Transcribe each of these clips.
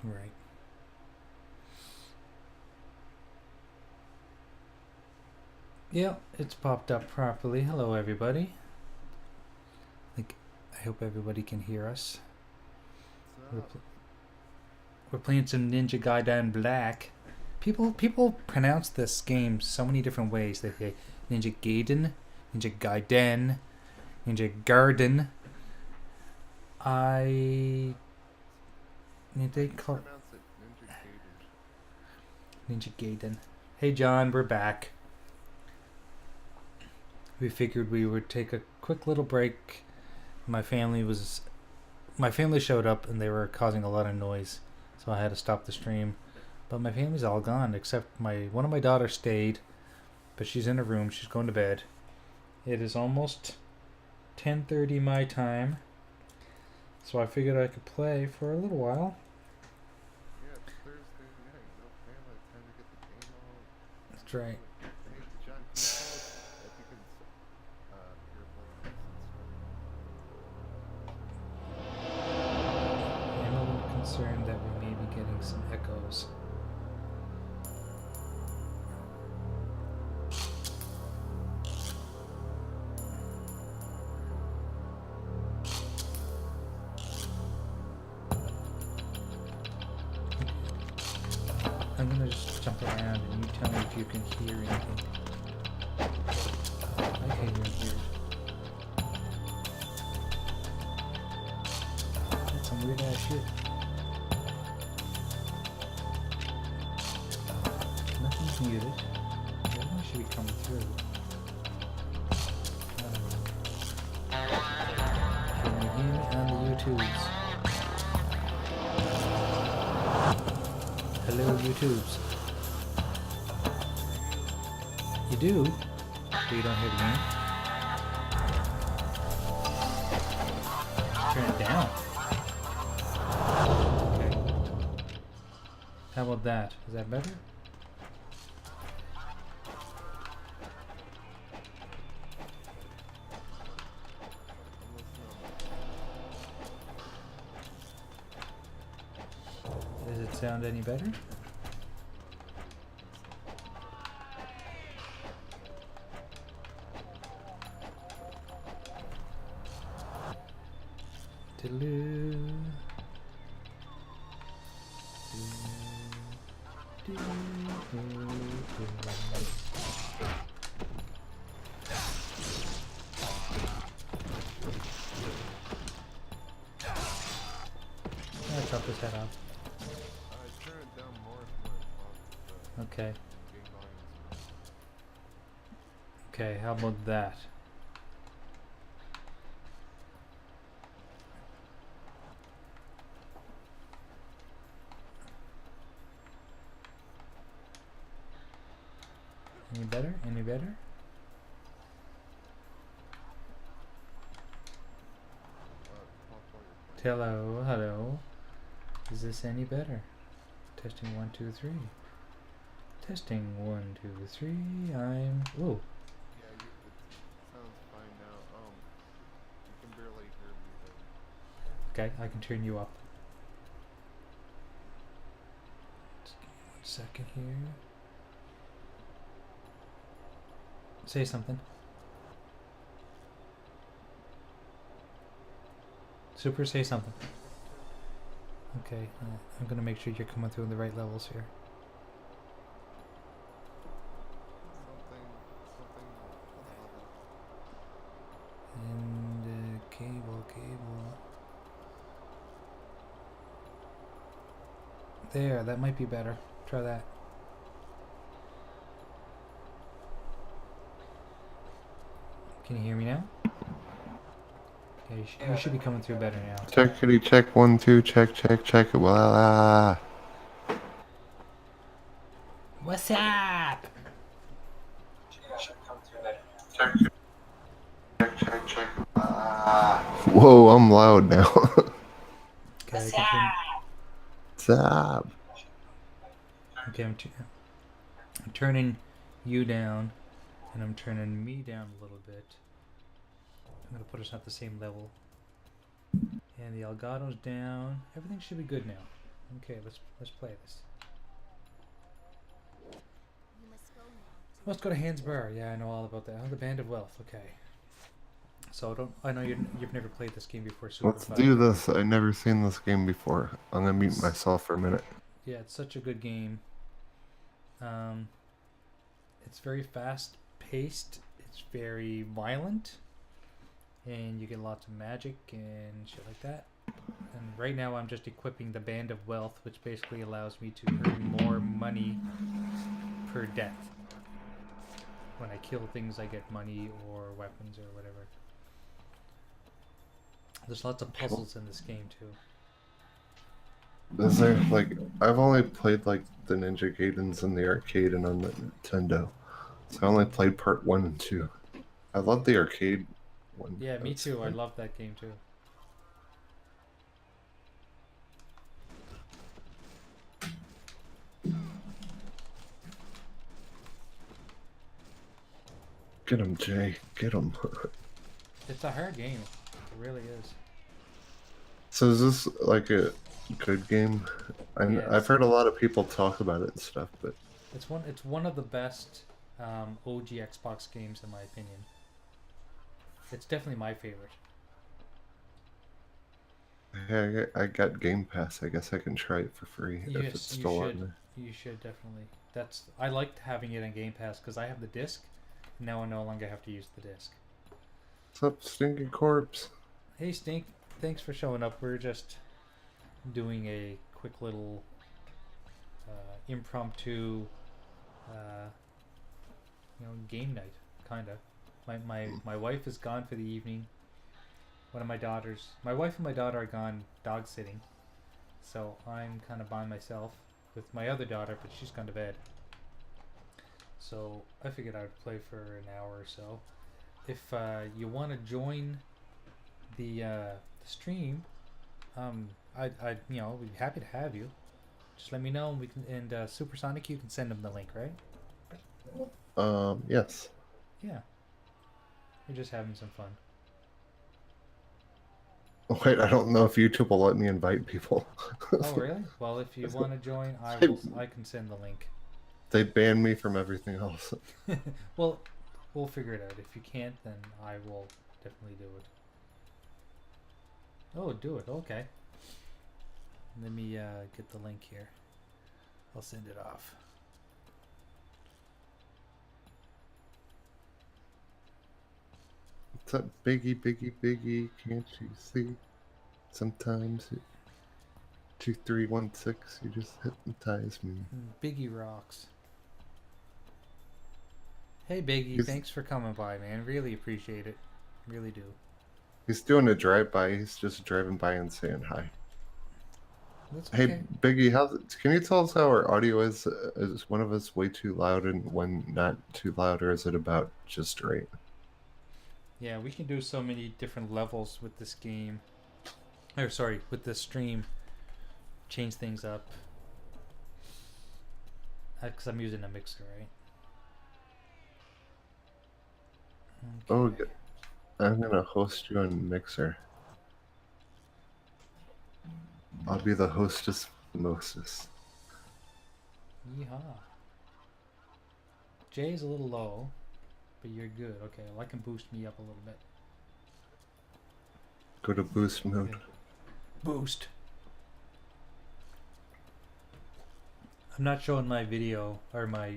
Right. Yeah, it's popped up properly. Hello, everybody. I hope everybody can hear us. We're playing some Ninja Gaiden Black. People pronounce this game so many different ways. They say Ninja Gaiden, Ninja Gaiden, Ninja Garden. They call pronounce it Ninja Gaiden. Ninja Gaiden. Hey John, we're back. We figured we would take a quick little break. My family showed up and they were causing a lot of noise, so I had to stop the stream. But my family's all gone except one of my daughters stayed, but she's in her room. She's going to bed. It is almost 10:30 my time, so I figured I could play for a little while. Yeah, it's Thursday night. No family. Time to get the game on. That's right. Hey, John, can you tell us if you can hear both I'm a little concerned that we may be getting some echoes. I'm gonna just jump around and you tell me if you can hear anything. I can hear it. That's some weird ass shit. Nothing's muted. Everything should be coming through. Can you hear me on the YouTubes? Hello, YouTubes. You do? But you don't hear me? Turn it down. Okay. How about that? Is that better? Does it sound any better? I'll chop his head off. turn it down more if you want to talk. Okay. Game volume. Okay, how about that? Any better? Any better? Hello, hello. Is this any better? Testing 1, 2, 3. Testing 1, 2, 3. I'm. Ooh. Yeah, it sounds fine now. You can barely hear me though. Okay, I can turn you up. Just give me 1 second here. Say something. Super, say something. Okay, I'm gonna make sure you're coming through the right levels here. And cable. There, that might be better. Try that. Can you hear me now? Okay, you should be coming through better now. Checkity check 1 2 check. Voila. What's up? Check. Whoa, I'm loud now. Okay, What's up? okay, I'm turning you down, and I'm turning me down a little bit. I'm gonna put us at the same level. And the Elgato's down. Everything should be good now. Okay, let's play this. You must go now. Let's go to Hansborough. Yeah, I know all about that. Oh, the Band of Wealth. Okay. So I know you've never played this game before, Super Let's Five. do this. I never seen this game before. I'm gonna mute It's, myself for a minute. yeah, it's such a good game. Um, it's very fast paced. It's very violent, and you get lots of magic and shit like that. And right now, I'm just equipping the Band of Wealth, which basically allows me to earn more money per death. When I kill things, I get money or weapons or whatever. There's lots of puzzles in this game too. Is there like I've only played like the Ninja Gaidens in the arcade and on the Nintendo, so I only played part 1 and 2. I love the arcade one. Yeah, me That's too. I fun. love that game too. Get him, Jay. Get him. It's a hard game. It really is. So is this like a good game? And Yes. I've heard a lot of people talk about it and stuff, but It's one of the best OG Xbox games in my opinion. It's definitely my favorite. yeah, I got Game Pass. I guess I can try it for free if it's Yes, you still on should. there. You should definitely. I liked having it on Game Pass because I have the disc. Now I no longer have to use the disc. What's up, Stinky Corpse? Hey Stink, thanks for showing up. We're just doing a quick little impromptu, game night, kinda. My wife is gone for the evening. One of my wife and my daughter are gone dog sitting, so I'm kind of by myself with my other daughter, but she's gone to bed. So I figured I would play for an hour or so. If you want to join the stream, I we'd be happy to have you. Just let me know, and we can. And Supersonic, you can send them the link, right? Yes. Yeah, we're just having some fun. Wait, I don't know if YouTube will let me invite people. Oh, really? Well, if you want to join, I can send the link. They banned me from everything else. Well, we'll figure it out. If you can't, then I will definitely do it. Oh, do it. Okay. Let me get the link here. I'll send it off. What's up, Biggie, Biggie, Biggie? Can't you see? Sometimes 2316, you just hypnotize me. Biggie rocks. Hey, Biggie, He's, thanks for coming by, man. Really appreciate it. Really do. he's doing a drive-by. He's just driving by and saying hi. That's Hey, okay. Biggie, can you tell us how our audio is? Is one of us way too loud and one not too loud, or is it about just right? Yeah, we can do so many different levels with this game. Or, sorry, with this stream. Change things up. Because I'm using a mixer, right? Oh, Okay. I'm gonna host you on Mixer. I'll be the hostess mostess. Yeehaw. Jay's a little low, but you're good. Okay, well, I can boost me up a little bit. Go to boost mode. Okay. Boost. I'm not showing my video or my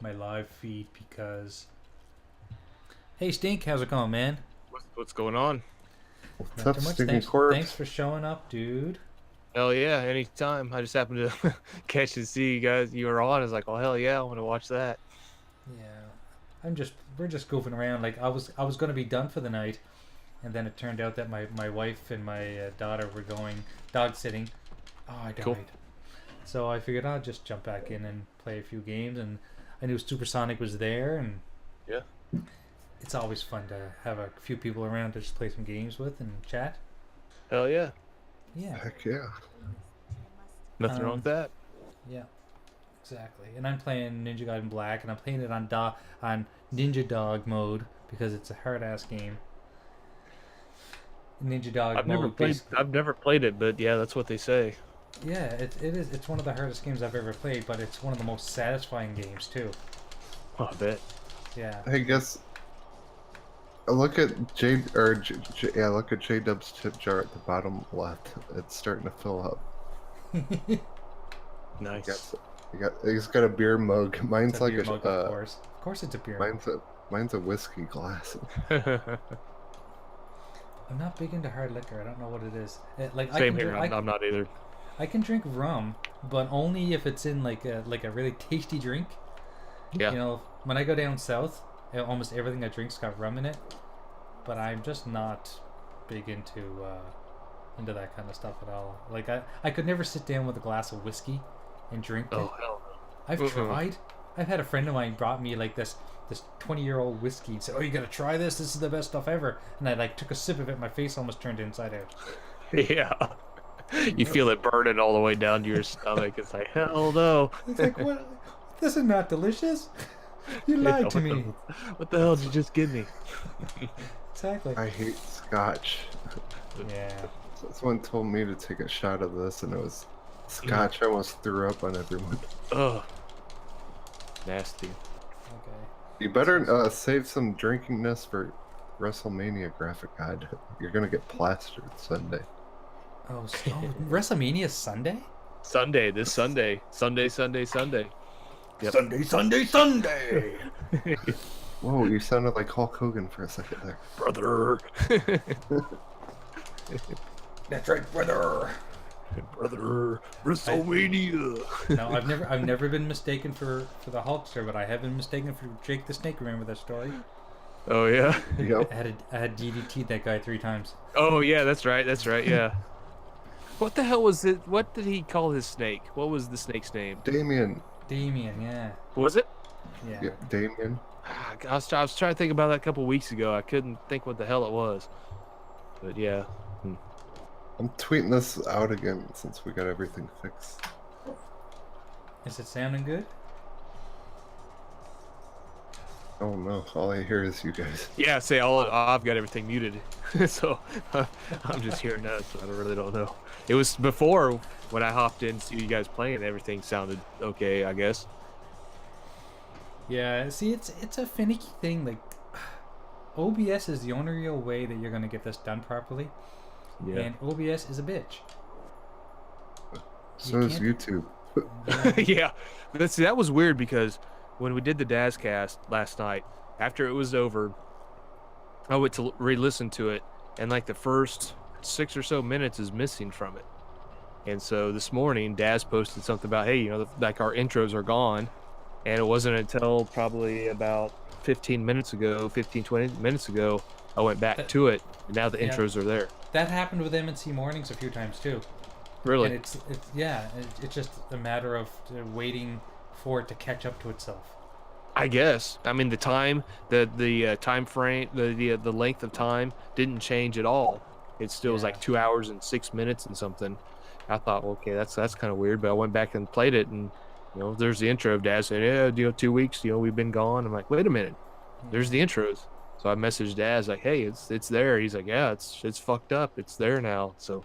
my live feed because. Hey Stink, how's it going, man? What's going on? What's Not up, too much. Stinky Thanks, Corpse? thanks for showing up, dude. Hell yeah, anytime. I just happened to catch and see you guys. You were on. I was like, oh hell yeah, I want to watch that. Yeah, we're just goofing around. Like I was gonna be done for the night, and then it turned out that my wife and my daughter were going dog sitting. Oh, I died. Cool. So I figured I'd just jump back in and play a few games, and I knew Supersonic was there, and Yeah. it's always fun to have a few people around to just play some games with and chat. Hell yeah. Yeah, Heck yeah. Nothing wrong with that. yeah, exactly. And I'm playing Ninja Gaiden Black, and I'm playing it on Ninja Dog mode because it's a hard ass game. Ninja Dog I've mode. never played it, but yeah, that's what they say. Yeah, it is. It's one of the hardest games I've ever played, but it's one of the most satisfying games too. Oh, I bet. Yeah. I guess. Look at yeah, look at J Dub's tip jar at the bottom left. It's starting to fill up. Nice. He's got a beer mug. It's Mine's a like beer mug, of course. Of course, it's a beer mug. mine's a whiskey glass. I'm not big into hard liquor. I don't know what it is. Like I Same can here. I'm not either. I can drink rum, but only if it's in like a really tasty drink. Yeah. You know, when I go down south, almost everything I drink's got rum in it. But I'm just not big into that kind of stuff at all. Like I could never sit down with a glass of whiskey and drink it. Oh hell. I've tried. I've had a friend of mine brought me like this 20-year-old whiskey and said, "Oh, you gotta try this. This is the best stuff ever." And I like took a sip of it. My face almost turned inside out. Yeah. You feel it burning all the way down to your stomach. It's like, hell no. It's like, what? This is not delicious. You lied to me. What the hell did you just give me? Exactly. I hate scotch. Yeah. Someone told me to take a shot of this, and it was scotch. I almost threw up on everyone. Ugh. Nasty. Okay. You better save some drinkingness for WrestleMania graphic guide. You're gonna get plastered Sunday. Oh, WrestleMania Sunday? Sunday, this Sunday. Sunday. Yep. Sunday. Whoa, you sounded like Hulk Hogan for a second there. Brother. That's right, brother. Brother. WrestleMania. No, I've never been mistaken for the Hulkster, but I have been mistaken for Jake the Snake. Remember that story? Oh yeah. Yep. I had DDT'd that guy 3 times. Oh yeah, that's right, yeah. What the hell was it? What did he call his snake? What was the snake's name? Damien. Damien, yeah. Was it? Yeah. Yeah, Damien. I was trying to think about that a couple weeks ago. I couldn't think what the hell it was. But yeah. I'm tweeting this out again since we got everything fixed. Is it sounding good? Oh no, all I hear is you guys. Yeah, I've got everything muted. So I'm just hearing that, so I really don't know. It was before when I hopped in to see you guys playing, everything sounded okay, I guess. Yeah, see, it's a finicky thing. Like, OBS is the only real way that you're gonna get this done properly. Yeah. And OBS is a bitch. So is YouTube. Yeah. But see, that was weird because when we did the Dazcast last night, after it was over, I went to re-listen to it, and like the first 6 or so minutes is missing from it. And so this morning, Daz posted something about, hey, like our intros are gone. And it wasn't until probably about 20 minutes ago, I went back to it, and now the intros are there. That happened with MNC Mornings a few times too. Really? And it's just a matter of waiting for it to catch up to itself. I guess. I mean, the time, the time frame, the length of time didn't change at all. It still was like 2 hours and 6 minutes and something. I thought, well, okay, that's kind of weird. But I went back and played it, and there's the intro of Daz saying, yeah, 2 weeks, we've been gone. I'm like, wait a minute, there's the intros. So I messaged Daz like, hey, it's there. He's like, yeah, it's fucked up. It's there now. So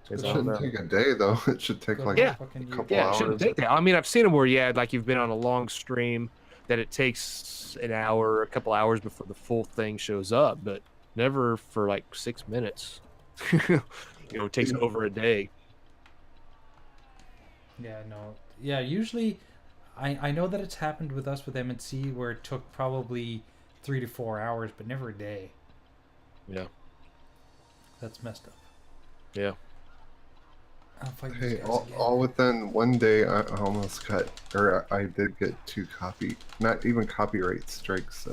It shouldn't take a day though. It should take like Yeah. a couple yeah, it hours. shouldn't take that. I mean, I've seen them where like you've been on a long stream that it takes an hour, a couple hours before the full thing shows up, but never for like 6 minutes. It takes over a day. Yeah, no. Yeah, usually I know that it's happened with us with MNC where it took probably 3 to 4 hours, but never a day. Yeah. That's messed up. Yeah. I'll fight these Hey, guys again. all within one day, I almost got, or I did get 2 not even copyright strikes.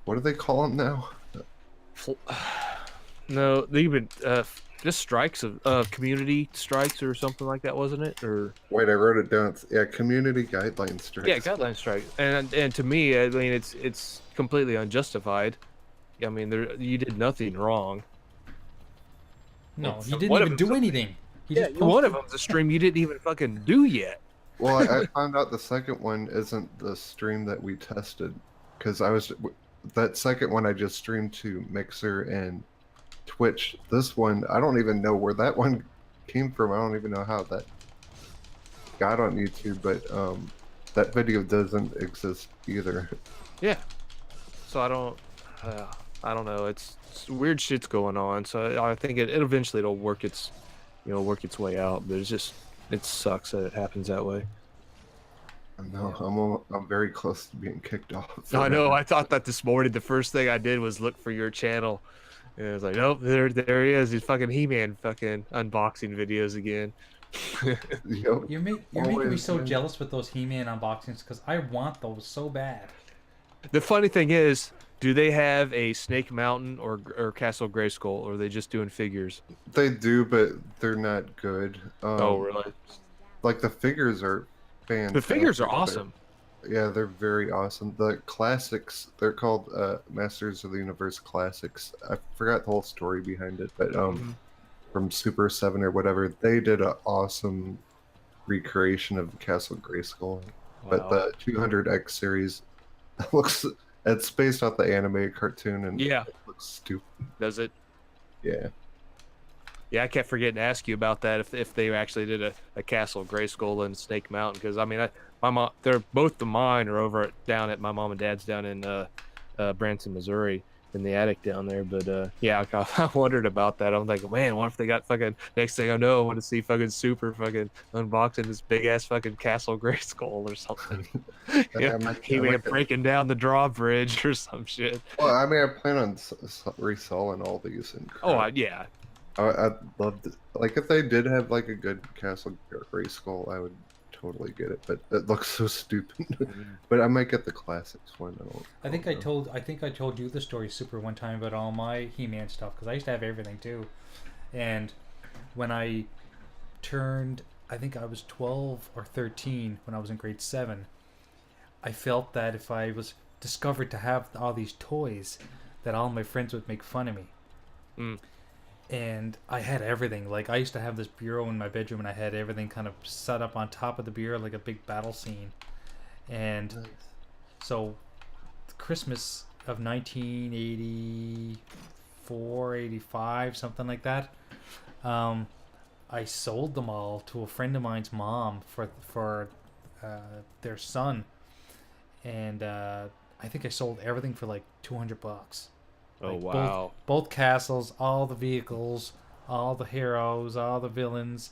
What do they call them now? No, they've been just strikes of community strikes or something like that, wasn't it? Or Wait, I wrote it down. It's, community guideline strikes. yeah, guideline strike. And to me, I mean, it's completely unjustified. I mean, you did nothing wrong. No, Well, he didn't one of even them's do a- anything. He Yeah, just one of posted- them's a stream you didn't even fucking do yet. Well, I found out the second one isn't the stream that we tested, because that second one I just streamed to Mixer and Twitch. This one, I don't even know where that one came from. I don't even know how that got on YouTube, but that video doesn't exist either. Yeah. So I don't know. It's weird shit's going on. So I think it eventually it'll work its way out. But it sucks that it happens that way. I know. I'm very close to being kicked off. I know. I thought that this morning. The first thing I did was look for your channel, and I was like, nope, there he is. He's fucking He-Man fucking unboxing videos again. Yep. You're making me so man. jealous with those He-Man unboxings because I want those so bad. The funny thing is, do they have a Snake Mountain or Castle Grayskull, or are they just doing figures? They do, but they're not good. Oh, really? Like the figures are fantastic. The figures are awesome. Yeah, they're very awesome. The classics, they're called Masters of the Universe Classics. I forgot the whole story behind it, but from Super 7 or whatever, they did an awesome recreation of Castle Grayskull. But the 200X series it's based off the anime cartoon, and Yeah. it looks stupid. Does it? Yeah. Yeah, I kept forgetting to ask you about that if they actually did a Castle Grayskull and Snake Mountain, because I mean my mom, they're both of mine are over down at my mom and dad's down in Branson, Missouri, in the attic down there. But yeah, I wondered about that. I'm like, man, what if they got fucking, next thing I know, I want to see fucking Super fucking unboxing this big ass fucking Castle Grayskull or something. Yeah, he went breaking down the drawbridge or some shit. Well, I mean, I plan on reselling all these. And Yeah. I'd love to, like, if they did have like a good Castle Grayskull, I would totally get it. But it looks so stupid. But I might get the classics one. I think I told you the story, Super, one time about all my He-Man stuff because I used to have everything too. And when I turned, I think I was 12 or 13 when I was in grade 7, I felt that if I was discovered to have all these toys, that all my friends would make fun of me. And I had everything. Like, I used to have this bureau in my bedroom, and I had everything kind of set up on top of the bureau like a big battle scene. And so Christmas of 1984, 85, something like that, I sold them all to a friend of mine's mom for their son. And I think I sold everything for like $200. Oh, Like, wow. both castles, all the vehicles, all the heroes, all the villains.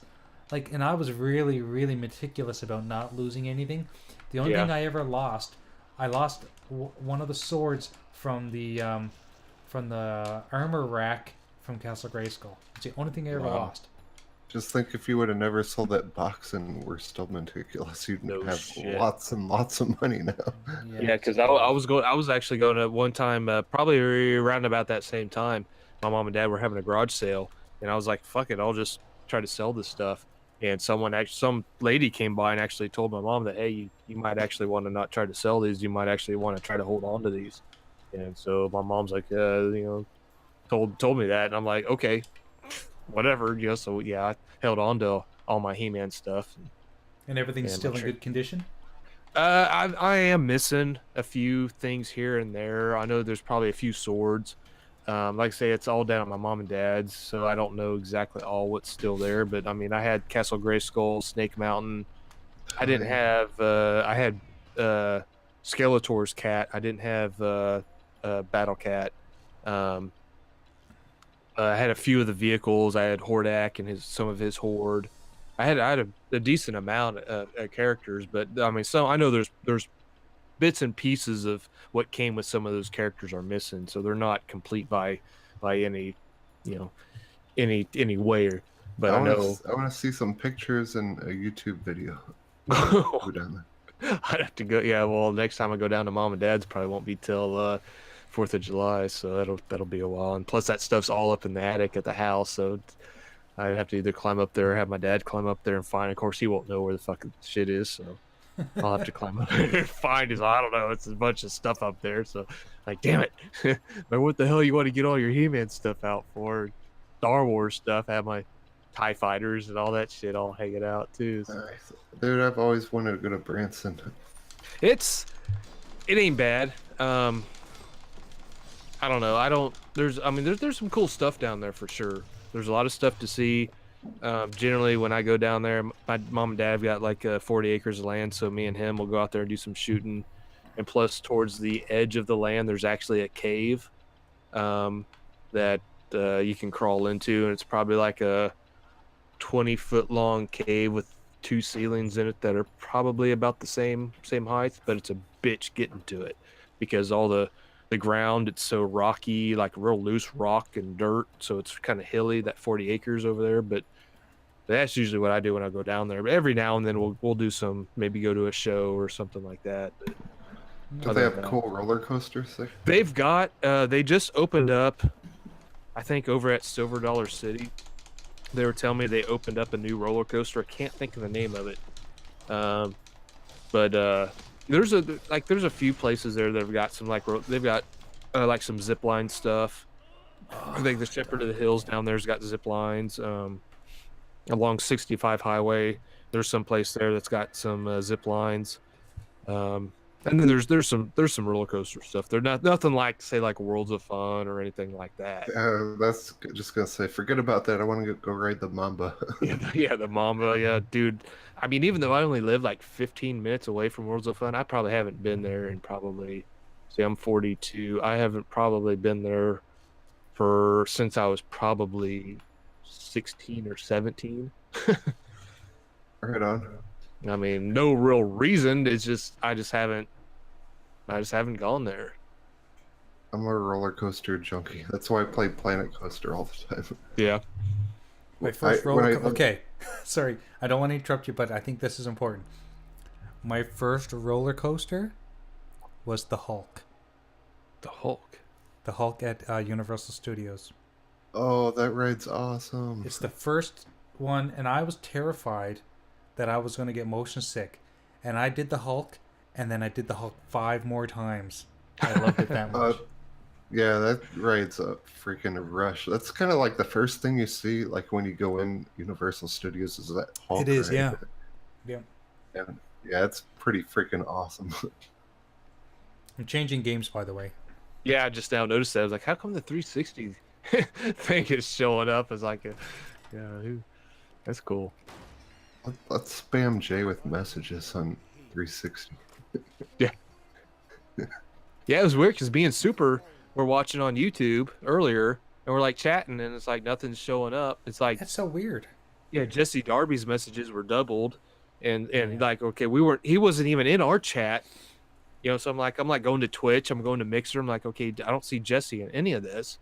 Like, and I was really, really meticulous about not losing anything. The only thing I ever lost, I lost one of the swords from the armor rack from Castle Grayskull. It's the only thing I ever lost. Just think if you would have never sold that box and were still meticulous, you'd have lots and lots of money now. Yeah, because I was actually going to one time, probably around about that same time. My mom and dad were having a garage sale, and I was like, "Fuck it, I'll just try to sell this stuff." And some lady came by and actually told my mom that, "Hey, you might actually want to not try to sell these. You might actually want to try to hold on to these." And so my mom's like, told me that, and I'm like, okay, whatever. So yeah, I held on to all my He-Man stuff. And everything's still in good condition? I am missing a few things here and there. I know there's probably a few swords. Like I say, it's all down at my mom and dad's, so I don't know exactly all what's still there. But I mean, I had Castle Grayskull, Snake Mountain. I didn't have. I had Skeletor's cat. I didn't have Battle Cat. I had a few of the vehicles. I had Hordak and some of his horde. I had a decent amount of characters, but I mean, I know there's bits and pieces of what came with some of those characters are missing, so they're not complete by any any way. But I know I want to see some pictures and a YouTube video. Go down there. I'd have to go. Yeah, well, next time I go down to mom and dad's, probably won't be till 4th of July, so that'll be a while. And plus, that stuff's all up in the attic at the house, so I'd have to either climb up there or have my dad climb up there and find. Of course, he won't know where the fucking shit is, so I'll have to climb up there and find his. I don't know. It's a bunch of stuff up there, so like, damn it. But what the hell you want to get all your He-Man stuff out for? Star Wars stuff. I have my TIE fighters and all that shit all hanging out too. So. Nice. Dude, I've always wanted to go to Branson. It ain't bad. I don't know. There's some cool stuff down there for sure. There's a lot of stuff to see. Generally, when I go down there, my mom and dad have got like 40 acres of land, so me and him will go out there and do some shooting. And plus, towards the edge of the land, there's actually a cave um, that you can crawl into, and it's probably like a 20-foot long cave with two ceilings in it that are probably about the same height, but it's a bitch getting to it because all the ground, it's so rocky, like real loose rock and dirt, so it's kind of hilly, that 40 acres over there. But that's usually what I do when I go down there. But every now and then we'll do some, maybe go to a show or something like that. But Do they other than have that, cool roller coasters there? they've got they just opened up, I think, over at Silver Dollar City. They were telling me they opened up a new roller coaster. I can't think of the name of it. Um, but there's a few places there that have got some they've got like some zip line stuff. I think the Shepherd of the Hills down there's got zip lines. Along 65 highway, there's some place there that's got some zip lines. And then there's some roller coaster stuff. They're nothing like, say, like Worlds of Fun or anything like that. That's just gonna say, forget about that. I want to go ride the Mamba. Yeah, the Mamba, yeah, dude. I mean, even though I only live like 15 minutes away from Worlds of Fun, I probably haven't been there in probably, see, I'm 42. I haven't probably been there for since I was probably 16 or 17. Right on. I mean, no real reason. It's just I just haven't gone there. I'm a roller coaster junkie. That's why I play Planet Coaster all the time. Yeah. My first when roller. I- Okay, sorry, I don't want to interrupt you, but I think this is important. My first roller coaster was the Hulk. The Hulk. The Hulk at Universal Studios. Oh, that ride's awesome. It's the first one, and I was terrified that I was going to get motion sick. And I did the Hulk, and then I did the Hulk 5 more times. I loved it that much. Yeah, that ride's a freaking rush. That's kind of like the first thing you see, like when you go in Universal Studios, is that Hulk It is, ride. yeah. Yeah. And yeah, it's pretty freaking awesome. I'm changing games, by the way. Yeah, I just now noticed that. I was like, how come the 360 thing is showing up as like a, that's cool. Let's spam Jay with messages on 360. Yeah. Yeah, it was weird because me and Super were watching on YouTube earlier and we're like chatting and it's like nothing's showing up. It's like, That's so weird. yeah, Jesse Darby's messages were doubled and Yeah. like, okay, he wasn't even in our chat. So I'm like going to Twitch, I'm going to Mixer. I'm like, okay, I don't see Jesse in any of this.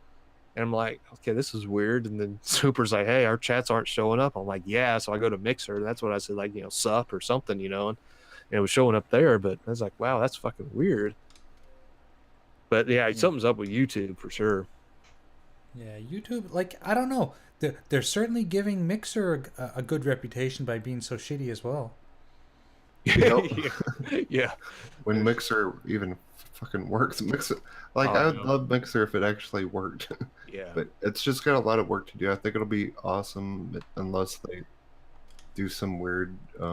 And I'm like, okay, this is weird. And then Super's like, hey, our chats aren't showing up. I'm like, yeah. So I go to Mixer. That's what I said, like, sup or something, and it was showing up there. But I was like, wow, that's fucking weird. But yeah, something's up with YouTube for sure. Yeah, YouTube, like, I don't know. They're certainly giving Mixer a good reputation by being so shitty as well. Yep. Yeah. When Mixer even fucking works, Mixer, like, Oh, I would no. love Mixer if it actually worked. Yeah. But it's just got a lot of work to do. I think it'll be awesome unless they do some weird, I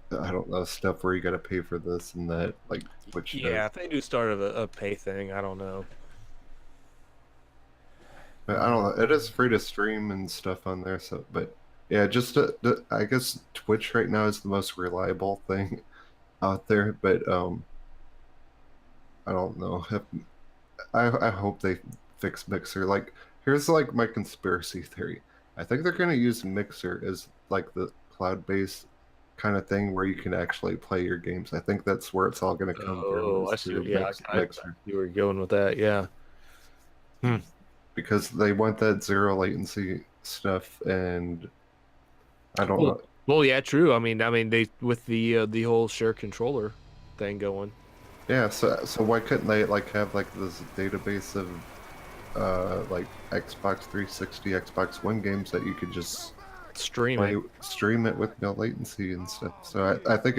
don't know, stuff where you got to pay for this and that, like Twitch does. Yeah, if they do start a pay thing, I don't know. But I don't know. It is free to stream and stuff on there. So, but yeah, just I guess Twitch right now is the most reliable thing out there. But I don't know. I hope they fix Mixer. Like, here's like my conspiracy theory. I think they're gonna use Mixer as like the cloud-based kind of thing where you can actually play your games. I think that's where it's all gonna come Oh, from. I is see. through Yeah, Mixer. you were going with that. Yeah. Because they want that zero latency stuff, and I don't know. Well, yeah, true. I mean, they with the whole share controller thing going. Yeah, so why couldn't they like have like this database of like Xbox 360, Xbox One games that you could just stream it with no latency and stuff. So I think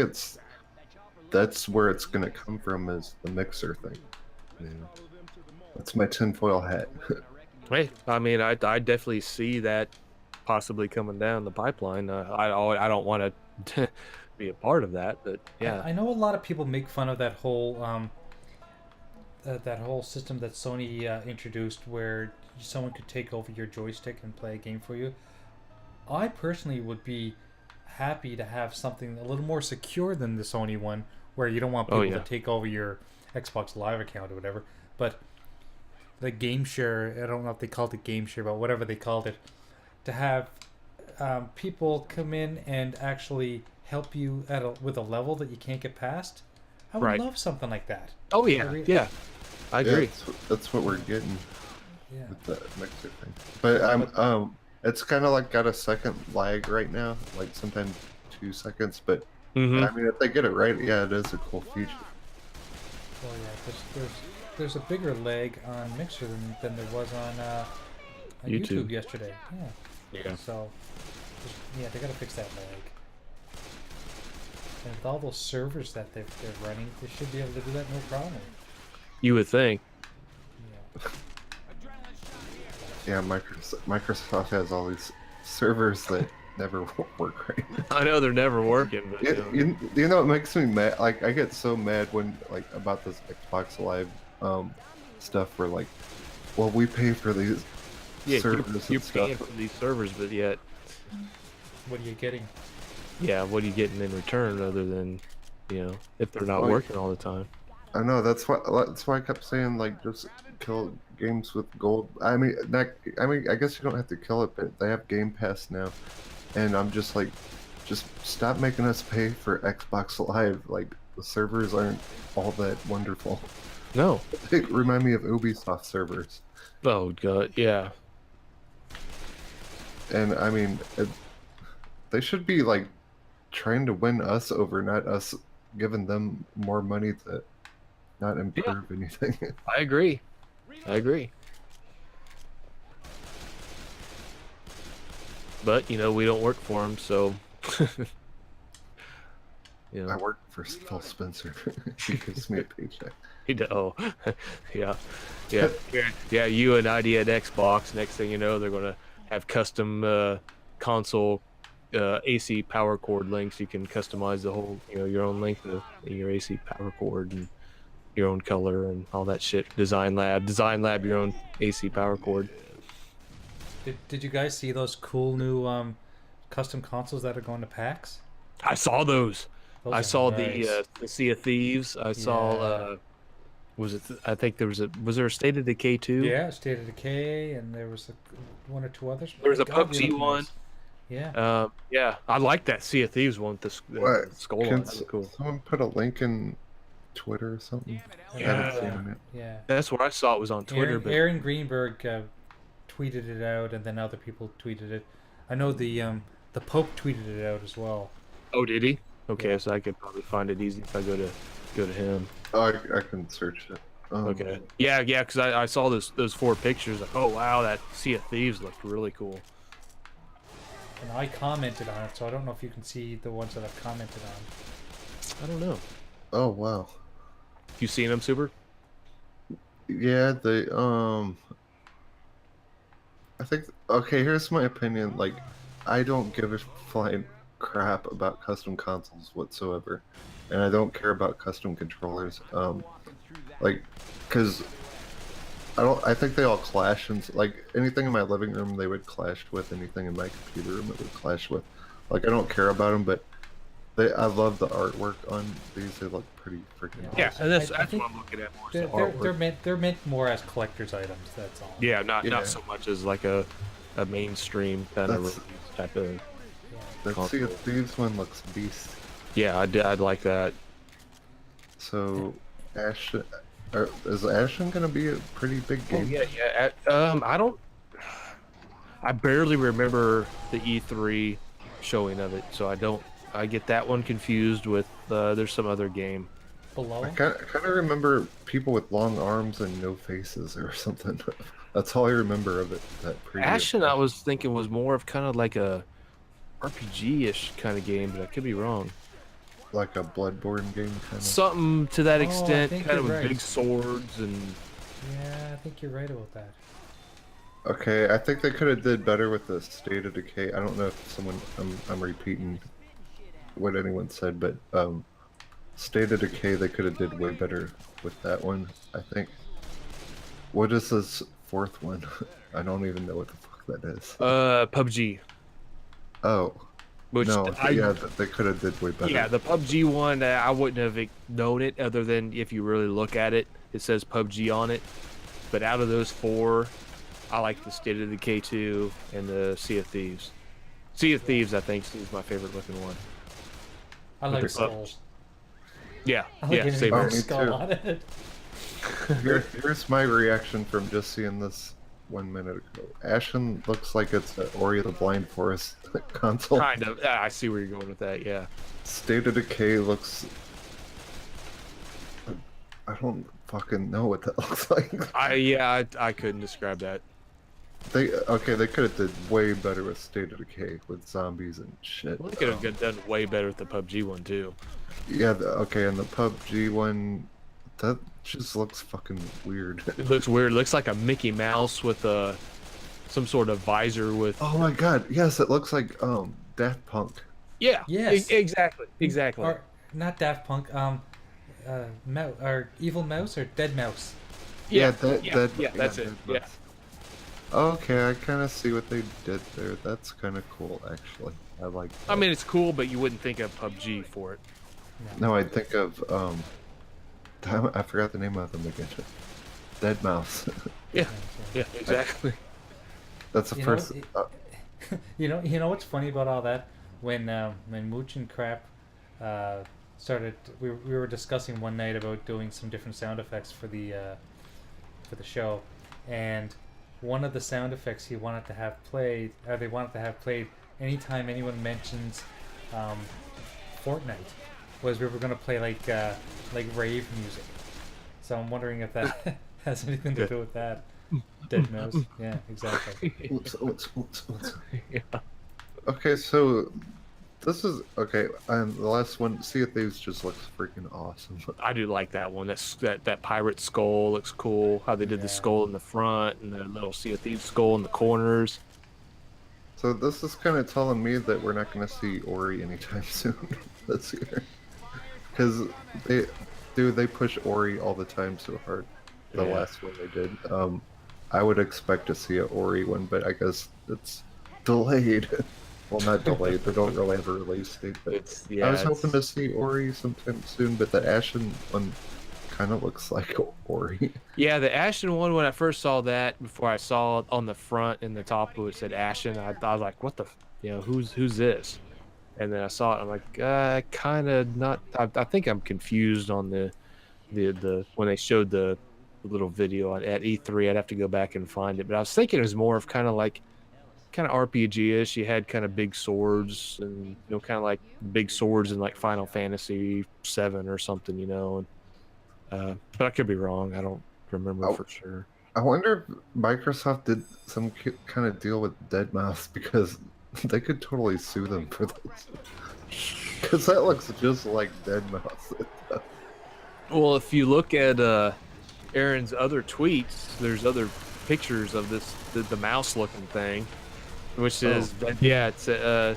that's where it's gonna come from, is the Mixer thing. Yeah. That's my tinfoil hat. Hey, I mean, I definitely see that possibly coming down the pipeline. I don't want to be a part of that, but yeah. I know a lot of people make fun of that whole system that Sony introduced, where someone could take over your joystick and play a game for you. I personally would be happy to have something a little more secure than the Sony one, where you don't want Oh people yeah. to take over your Xbox Live account or whatever. But the game share, I don't know if they called it game share, but whatever they called it, to have people come in and actually help you with a level that you can't get past. I would Right. love something like that. Oh yeah. Yeah. I Yeah, agree. that's what we're getting Yeah. with the mixer thing. But it's kind of like got a second lag right now, like sometimes 2 seconds. But Mm-hmm. I mean, if they get it right, yeah, it is a cool feature. Well, yeah, there's a bigger lag on Mixer than there was on YouTube YouTube. yesterday. Yeah. Yeah. So, yeah, they gotta fix that lag. And with all those servers that they're running, they should be able to do that no problem. You would think. Yeah. Yeah, Microsoft has all these servers that never work right. I know they're never working, but You know what makes me mad? Like, I get so mad when like about this Xbox Live stuff where like, well, we pay for these yeah, servers you're and paying stuff. for these servers, but yet, What are you getting? yeah, what are you getting in return other than, if they're not Well, working all the time? I know that's why I kept saying like just kill games with gold. I guess you don't have to kill it, but they have Game Pass now, and I'm just like, just stop making us pay for Xbox Live. Like the servers aren't all that wonderful. No. They remind me of Ubisoft servers, Oh god, yeah. and I mean, they should be like trying to win us over, not us giving them more money to not improve anything. I agree. I agree. But we don't work for them, so I work for Phil Spencer. He gives me a paycheck. Oh, yeah, yeah. You and ID at Xbox. Next thing you know, they're gonna have custom console AC power cord links. You can customize the whole, your own length of your AC power cord and your own color and all that shit. Design Lab, your own AC power cord. Did you guys see those cool new custom consoles that are going to PAX? I saw those. Those I are saw nice. the Sea of Thieves. I saw. Was it? I think there was there a State of Decay 2? Yeah, State of Decay, and there was one or two others. There was a God, they PUBG look one. nice. Yeah. Yeah, I like that Sea of Thieves one. The What? skull on Can it. That was cool. someone put a link in Twitter or something? I haven't seen it. Yeah. That's where I saw it was on Twitter. But Aaron Greenberg tweeted it out, and then other people tweeted it. I know the Pope tweeted it out as well. oh, did he? Okay, Yeah. so I could probably find it easy if I go to him. Oh, I can search it. Okay. Yeah, because I saw those 4 pictures. Like, oh wow, that Sea of Thieves looked really cool. And I commented on it, so I don't know if you can see the ones that I've commented on. I don't know. Oh wow. You seen them, Super? Yeah, they I think, okay, here's my opinion. Like, I don't give a flying crap about custom consoles whatsoever, and I don't care about custom controllers. Like, cause I think they all clash, and like anything in my living room they would clash with, anything in my computer room it would clash with. Like, I don't care about them, but I love the artwork on these. They look pretty freaking Yeah, awesome. and that's I what think I'm looking at more. They're, so they're, artwork. they're meant more as collector's items. That's all. Yeah, not Yeah. so much as like a mainstream kind of That's- release type of. That Sea of Thieves one looks beast. Yeah, I'd like that. So, is Ashen gonna be a pretty big Oh, game? yeah. I don't. I barely remember the E3 showing of it, so I don't. I get that one confused with. There's some other game. Below. I kind of remember people with long arms and no faces or something. That's all I remember of it. That previous Ashen, I was thinking was more of kind of like a RPG-ish kind of game, but I could be wrong. like a Bloodborne game kind of. Something to that Oh, I extent, think kind of you're with right. big swords and. Yeah, I think you're right about that. Okay, I think they could have did better with the State of Decay. I don't know if someone I'm repeating what anyone said, but State of Decay they could have did way better with that one. I think. What is this fourth one? I don't even know what the fuck that is. PUBG. Oh, which no, yeah, they could have did way better. yeah, the PUBG one, I wouldn't have known it other than if you really look at it, it says PUBG on it. But out of those four, I like the State of Decay 2 and the Sea of Thieves. Sea of Thieves, I think, is my favorite looking one. I like Okay. Skull. Yeah, I like yeah, anything same Oh, with me Skull too. on it. Here's my reaction from just seeing this 1 minute ago. Ashen looks like it's an Ori of the Blind Forest console. Kind of. I see where you're going with that. Yeah. State of Decay looks. I don't fucking know what that looks like. I couldn't describe that. They could have did way better with State of Decay with zombies and shit. Well, they could have done way better with the PUBG one too. Yeah, and the PUBG one, that just looks fucking weird. It looks weird. It looks like a Mickey Mouse with some sort of visor with. Oh my god, yes, it looks like Daft Punk. Yeah. Yes. Exactly. Exactly. Or not Daft Punk. Or Evil Mouse or Dead Mouse. Yeah. That That's it. Yeah. Okay, I kind of see what they did there. That's kind of cool, actually. I like that. I mean, it's cool, but you wouldn't think of PUBG for it. No, I'd think of damn it, I forgot the name of them again. Dead Mouse. Yeah. Yeah. Exactly. That's the You first. know, you know what's funny about all that? When Mooch and Crap started, we were discussing one night about doing some different sound effects for the show, and one of the sound effects he wanted to have played, or they wanted to have played anytime anyone mentions Fortnite, was we were going to play like rave music. So I'm wondering if that has anything to do with that. Dead Mouse. Yeah, exactly. Oops. Yeah. Okay, so this is okay. And the last one, Sea of Thieves, just looks freaking awesome. I do like that one. That pirate skull looks cool. How they did the Yeah. skull in the front and the little Sea of Thieves skull in the corners. So this is kind of telling me that we're not going to see Ori anytime soon this year, because they push Ori all the time so hard. The Yeah. last one they did. I would expect to see an Ori one, but I guess it's delayed. Well, not delayed. They don't really have a release date, but I was hoping to see Ori sometime soon. But the Ashen one kind of looks like Ori. Yeah, the Ashen one. When I first saw that, before I saw it on the front and the top where it said Ashen, I was like, "What the? Who's this?" And then I saw it. I'm like, kind of not. I think I'm confused on the when they showed the little video at E3. I'd have to go back and find it. But I was thinking it was more of kind of RPG-ish. You had kind of big swords and kind of like big swords in like Final Fantasy 7 or something, and but I could be wrong. I don't remember for sure. I wonder if Microsoft did some kind of deal with Dead Mouse, because they could totally sue them for this. Because that looks just like Dead Mouse. Well, if you look at Aaron's other tweets, there's other pictures of the mouse looking thing, which is it's Oh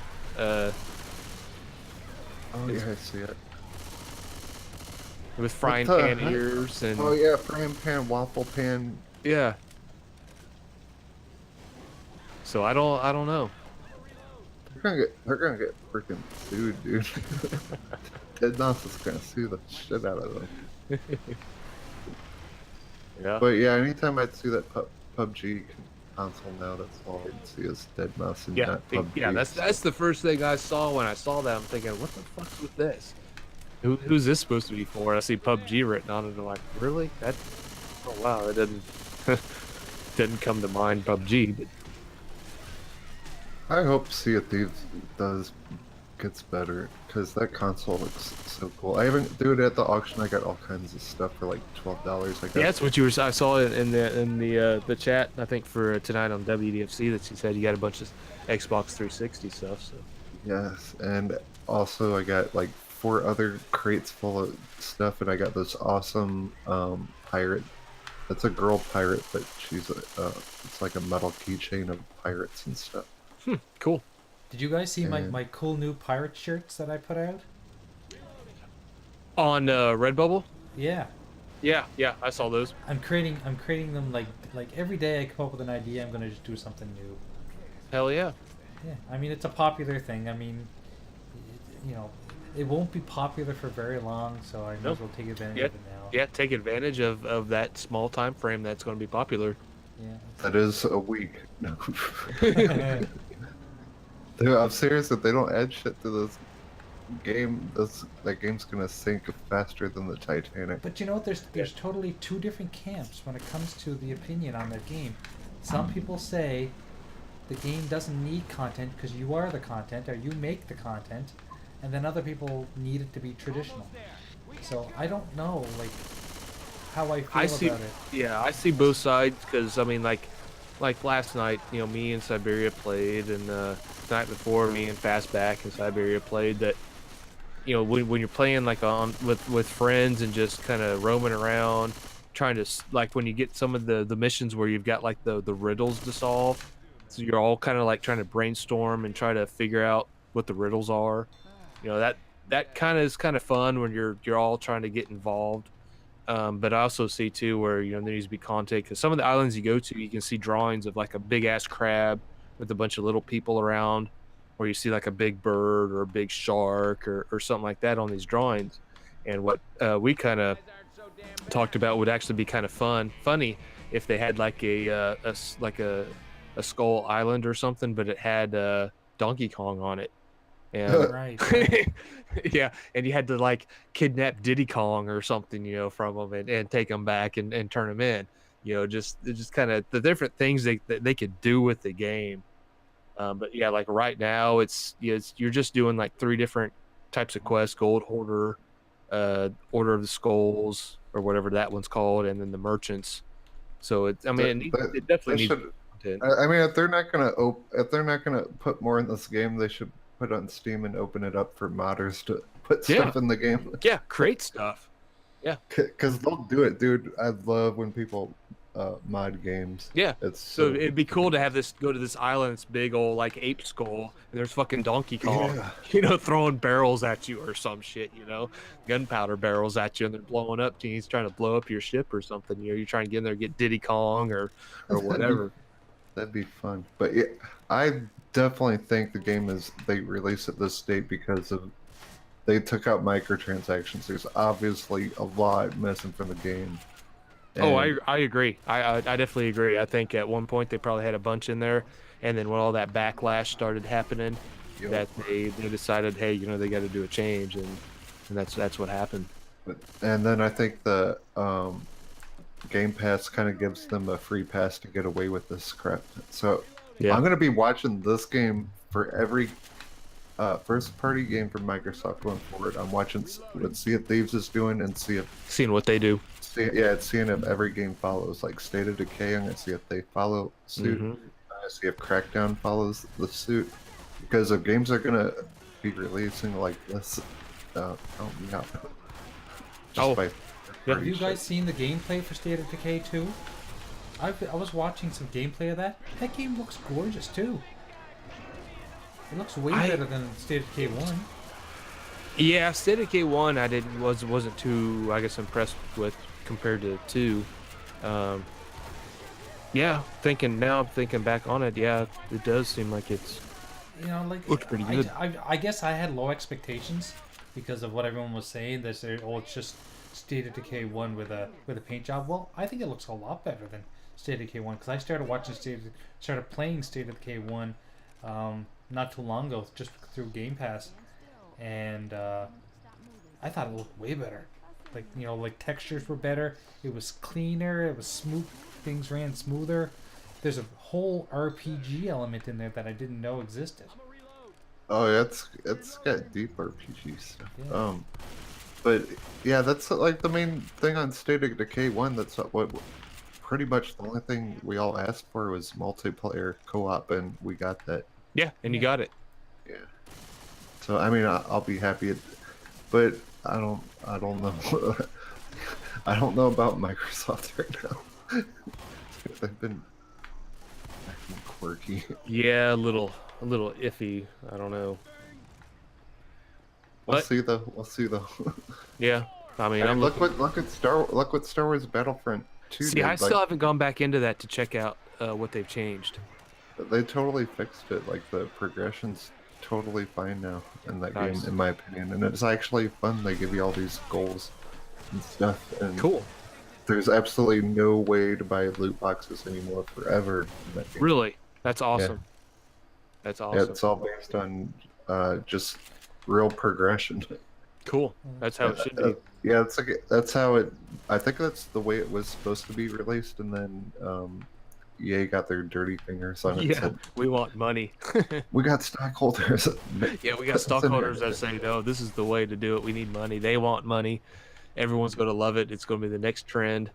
yeah, I see it. with frying What the pan heck? ears and Oh yeah, frying pan, waffle pan. yeah. So I don't know. They're gonna get freaking sued, dude. Dead Mouse is gonna sue the shit out of them. Yeah. But yeah, anytime I see that PUBG console now, that's all I see is Dead Mouse and Yeah, not PUBG. yeah, that's the first thing I saw when I saw that. I'm thinking, what the fuck's with this? Who's this supposed to be for? And I see PUBG written on it, and I'm like, really? Oh wow, that didn't come to mind, PUBG. But I hope Sea of Thieves gets better, because that console looks so cool. I haven't, dude, at the auction I got all kinds of stuff for like $12. I got, yeah, that's what you were. I saw it in the chat. I think for tonight on WDFC that you said you got a bunch of Xbox 360 stuff. So yes, and also I got like 4 other crates full of stuff, and I got this awesome pirate. It's a girl pirate, but she's it's like a metal keychain of pirates and stuff. cool. Did you guys see And- my cool new pirate shirts that I put out? On Redbubble. Yeah. Yeah, I saw those. I'm creating them like every day I come up with an idea, I'm gonna just do something new. Hell yeah. Yeah, I mean it's a popular thing. I mean, you know, it won't be popular for very long, so I might No. as well take advantage Yeah. of it now. Yeah. Take advantage of that small time frame that's going to be popular. Yeah. That is a week. No. It's- Dude, I'm serious. If they don't add shit to this game, that game's gonna sink faster than the Titanic. But you know what? There's totally two different camps when it comes to the opinion on that game. Some people say the game doesn't need content because you are the content or you make the content, and then other people need it to be traditional. So I don't know like how I feel I see. about it. Yeah, I see both sides because I mean, like last night, you know, me and Siberia played, and the night before, me and Fastback and Siberia played. That you know, when you're playing like on with friends and just kind of roaming around, trying to like when you get some of the missions where you've got like the riddles to solve, so you're all kind of like trying to brainstorm and try to figure out what the riddles are. You know that kind of is kind of fun when you're all trying to get involved. But I also see too where you know there needs to be content because some of the islands you go to, you can see drawings of like a big ass crab with a bunch of little people around, or you see like a big bird or a big shark or something like that on these drawings. And what we kind of talked about would actually be kind of funny if they had like like a Skull Island or something, but it had Donkey Kong on it. And Right. yeah, and you had to like kidnap Diddy Kong or something, you know, from them and take them back and turn them in. You know, just kind of the different things that they could do with the game. But yeah, like right now, you're just doing like three different types of quests: Gold Hoarder, Order of the Skulls, or whatever that one's called, and then the Merchants. So I mean, it They definitely needs should. content. I mean, if they're not gonna put more in this game, they should put it on Steam and open it up for modders to put Yeah. stuff in the game. Yeah, create stuff. Because they'll do it, dude. I love when people mod games. Yeah. It's So it'd be cool to have this go to this island, it's big old like ape skull, and there's fucking Donkey Kong, Yeah. you know, throwing barrels at you or some shit, you know, gunpowder barrels at you, and they're blowing up. And he's trying to blow up your ship or something. You know, you're trying to get in there, get Diddy Kong or whatever. That'd be fun. But yeah, I definitely think the game they released at this date because of they took out microtransactions. There's obviously a lot missing from the game. Oh, And- I agree. I definitely agree. I think at one point they probably had a bunch in there, and then when all that backlash started happening, Yup. that they decided, hey, you know, they got to do a change, and that's what happened. And then I think the Game Pass kind of gives them a free pass to get away with this crap. So Yeah. I'm gonna be watching this game for every first party game from Microsoft going forward. I'm watching what Sea of Thieves is doing and Seeing what they do. seeing if every game follows. Like State of Decay, I'm gonna see if they follow suit. Mhm. I'm gonna see if Crackdown follows the suit. Because if games are gonna be releasing like this, oh yeah. Oh, by yeah. Have party you guys shit. seen the gameplay for State of Decay 2? I was watching some gameplay of that. That game looks gorgeous too. It looks way better than State of Decay 1. Yeah, State of Decay 1 I wasn't too, I guess, impressed with compared to 2. Yeah, I'm thinking back on it, yeah, it does seem like it's You know, like Looks pretty good. I guess I had low expectations because of what everyone was saying. They said, "Oh, it's just State of Decay 1 with a paint job." Well, I think it looks a lot better than State of Decay 1 because I started playing State of Decay 1 not too long ago just through Game Pass, and I thought it looked way better. Like, you know, like textures were better. It was cleaner. It was smooth. Things ran smoother. There's a whole RPG element in there that I didn't know existed. Oh, yeah, it's got deep RPG stuff. Yeah. But yeah, that's like the main thing on State of Decay 1. That's what pretty much the only thing we all asked for was multiplayer co-op, and we got that. yeah, and you got it. Yeah. So I mean, I'll be happy, but I don't know. I don't know about Microsoft right now. They've been acting quirky. Yeah, a little iffy. I don't know. We'll But- see though. We'll see though. Yeah, I mean, I I'm mean, look looking. what Star Wars Battlefront 2 See, did. I Like, still haven't gone back into that to check out what they've changed. They totally fixed it. Like the progression's totally fine now in that Nice. game, in my opinion, and it's actually fun. They give you all these goals and stuff, and Cool. there's absolutely no way to buy loot boxes anymore forever in that game. Really? That's awesome. That's Yeah, awesome. it's all based on just real progression. Cool. That's how it should be. Yeah, it's like that's how it. I think that's the way it was supposed to be released, and then EA got their dirty fingers on it. Yeah, Said, we want money. we got stockholders. Yeah, we got stockholders that say, no, this is the way to do it. We need money. They want money. Everyone's going to love it. It's going to be the next trend.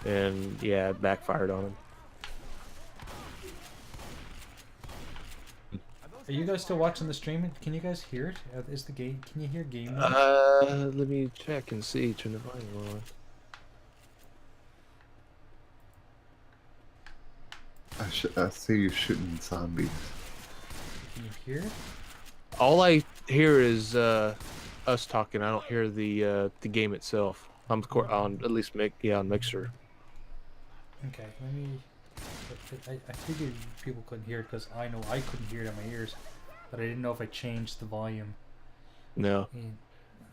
And yeah, it backfired on them. Are you guys still watching the stream? Can you guys hear it? Is the game? Can you hear game? Let me check and see. Turn the volume on. I see you shooting zombies. Can you hear it? All I hear is us talking. I don't hear the game itself. I'm on at least on Mixer. Okay, let me. I figured people couldn't hear it because I know I couldn't hear it in my ears, but I didn't know if I changed the volume. No, And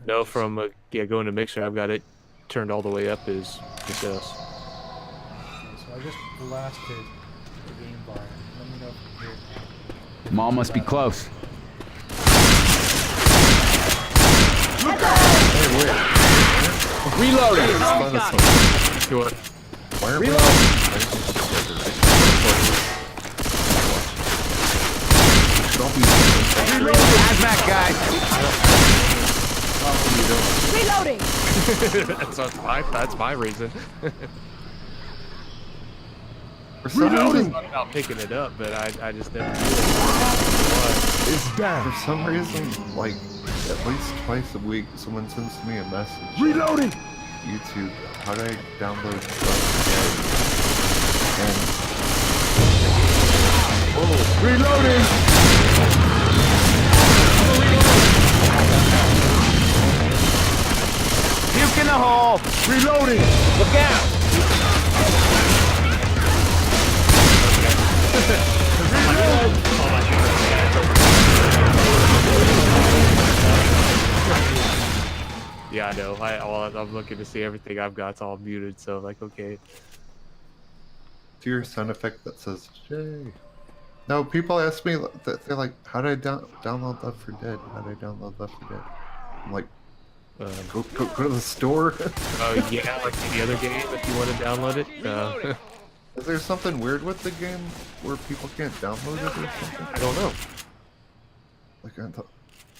no. From going to Mixer, I've got it turned all the way up. Is us. Okay, so I just blasted the game volume. Let me know if you hear it now. Mall must be close. Hey, wait. Reloading. Do it. Why are we? Hazmat guy. Reloading! That's my reason. For some reason, I'm not picking it up, but I just never knew It's down. for some reason, like at least twice a week, someone sends me a message. Reloading. YouTube. How do I download stuff? And Reloading. Puke in the hole. Reloading. Look out. Yeah, I know. I'm looking to see everything I've got. It's all muted, so like, okay. do your sound effect that says Jay. No, people ask me, they're like, how do I download Left 4 Dead? How do I download Left 4 Dead? I'm like, go to the store. Yeah, like any other game, if you want to download it. Is there something weird with the game where people can't download it or something? I don't know. Like, I thought,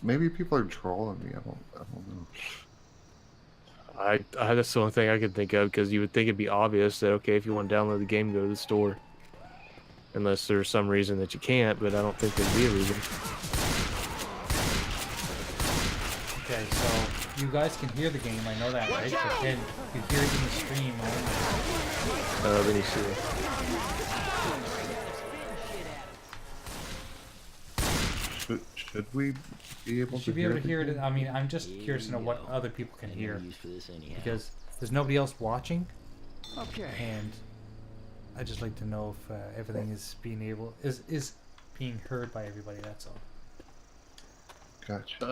maybe people are trolling me. I don't know. That's the only thing I could think of, because you would think it'd be obvious that, okay, if you want to download the game, go to the store. Unless there's some reason that you can't, but I don't think there'd be a reason. Okay, so you guys can hear the game. I know that, right? But then you hear it in the stream only. Let me see. Should we be able You to should be able to hear it. I mean, I'm just curious to know what other people can hear because there's nobody else watching, Okay. and I just like to know if everything is being heard by everybody. That's all. Gotcha.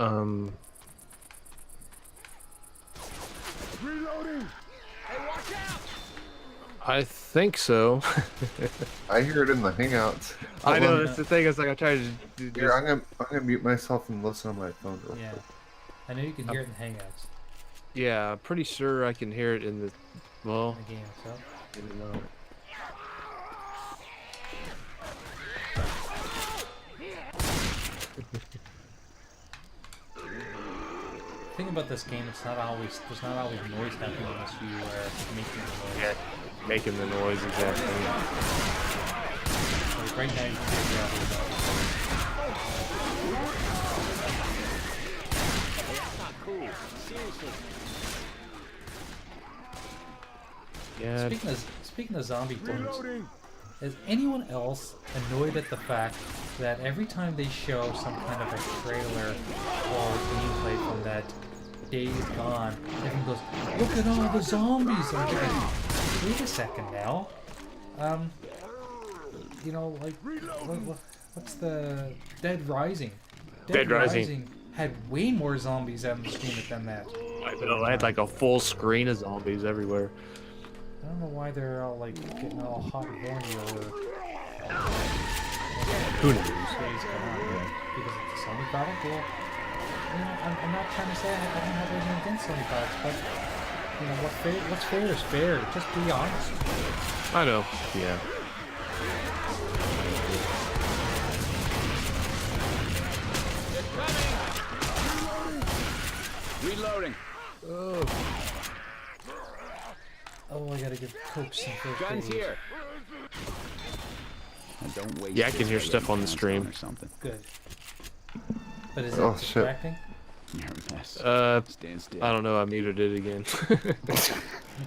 Reloading. I think so. I hear it in the Hangouts. I Hold know, on. that's the thing, is like I try to do Here, I'm gonna mute myself and listen on my phone real Yeah, quick. I know you can hear it in Hangouts. Yeah, I'm pretty sure I can hear it in the, well, In the game itself. maybe not. The thing about this game, there's not always noise happening unless you are making the noise. Yeah, making the noise, exactly. Like right now, you can hear Yeah, Speaking of zombie things, is anyone else annoyed at the fact that every time they show some kind of a trailer or gameplay from that Days Gone, everyone goes, "Look at all the zombies!" And I'm thinking, wait a second now. you know, like what's the Dead Rising? Dead Rising. Had way more zombies on the screen than that. I know, I had like a full screen of zombies everywhere. I don't know why they're all like getting all hot and horny over Who knows? days going on. Because it's a Sony product. Well, you know, I'm not trying to say I don't have anything against Sony products, but you know what's fair is fair. Just be honest. I know. Yeah. Reloading. Oh, I gotta give Coach some first Guns aid. here. And don't waste Yeah, I can this hear by stuff on the getting stream. Or something. Good. But is it Oh, shit. distracting? You're a mess. Stand still. I don't know. I muted it again.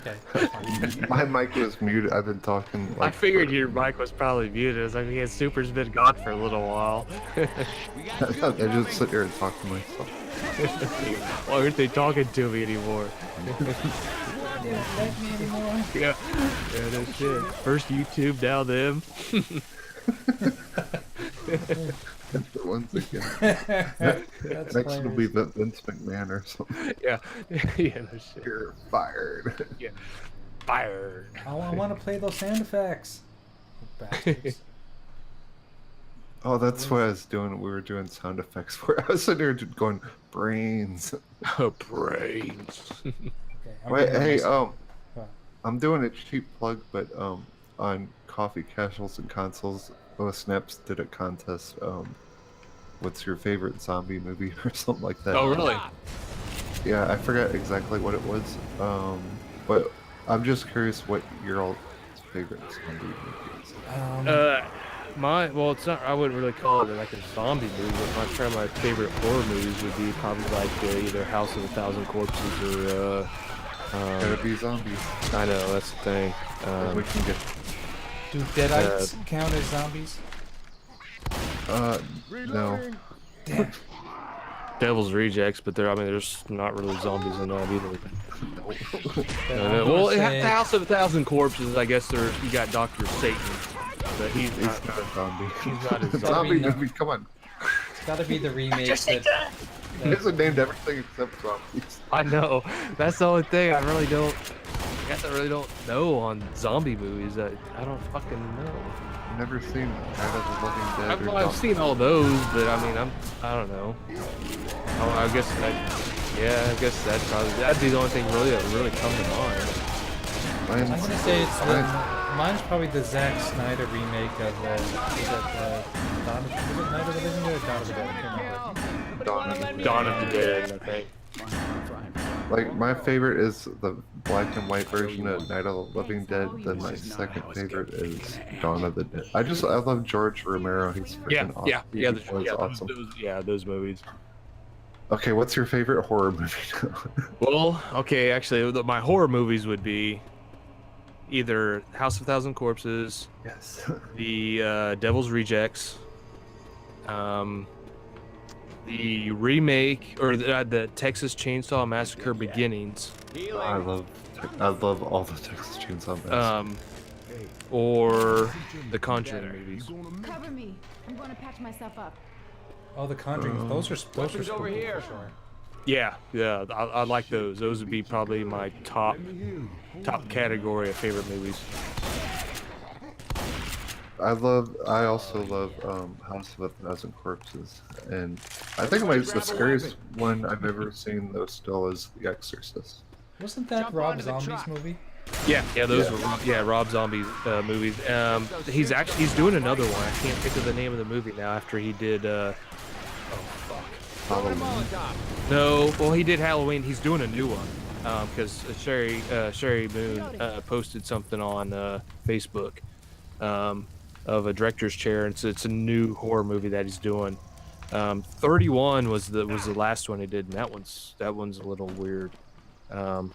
Okay. That's fine. My mic was muted. I've been talking. I Like, figured your mic was probably muted. I was like, yeah, Super's been gone for a little while. I just sit here and talk to myself. Why aren't they talking to me anymore? They don't like me anymore. Yeah, no shit. First YouTube, now them. Once again, That's next will be hilarious. Vince McMahon or something. Yeah, yeah, no shit. You're fired. Yeah, fired. I want to play those sound effects. Bastards. Oh, that's what I was doing. We were doing sound effects where I was sitting there just going brains. Brains. Okay, I'm Wait, gonna hey, myself. What? I'm doing a cheap plug, but on Coffee Casuals and Consoles, Snaps did a contest. What's your favorite zombie movie or something like that? Oh, really? Yeah, I forgot exactly what it was. But I'm just curious what your all favorite zombie movie is. Well, it's not. I wouldn't really call it like a zombie movie. But my favorite horror movies would be probably like either House of a Thousand Corpses or. Gotta be zombies. I know that's the thing. We can get. Do deadites count as zombies? No. Damn. Devil's Rejects, but there's not really zombies in that either. Then I'm gonna Well, say- the House of a Thousand Corpses, I guess you got Dr. Satan, but he's He's not. not a zombie. He's not a zombie zombie. movie, come on. It's gotta be the remake that. He hasn't named everything except zombies. I know. That's the only thing I guess I really don't know on zombie movies. I don't fucking know. I've never seen Night of the Living Dead I've, or I've Dawn. seen all those, but I don't know. I guess that'd be the only thing really that would really come to mind. I'm Mine's- gonna say it's mine's- mine's probably the Zack Snyder remake of Dawn of the Living Dead or Dawn of the Dead? I can't remember. Dawn of the Dead, I think. Like, my favorite is the black and white version of Night of the Living Dead. Then my second favorite is Dawn of the Dead. I love George Romero. He's freaking awesome. He was awesome. Those movies. Okay, what's your favorite horror movie? Well, okay, actually, my horror movies would be either House of a Thousand Corpses, Yes. the Devil's Rejects, the remake or the Texas Chainsaw Massacre Beginnings, I love all the Texas Chainsaw Massacre. or the Conjuring movies. Cover me. I'm going to patch myself up. Oh, the Conjuring. Those are spooky over here. for sure. Yeah, I like those. Those would be probably my top category of favorite movies. I also love House of a Thousand Corpses, and I think the scariest one I've ever seen though still is The Exorcist. Wasn't that Rob Zombie's movie? Yeah, those were Rob Zombie's movies. He's doing another one. I can't think of the name of the movie now. After he did, Halloween. no, well he did Halloween. He's doing a new one because Sherry Moon posted something on Facebook of a director's chair. It's a new horror movie that he's doing. 31 was the last one he did, and that one's a little weird. And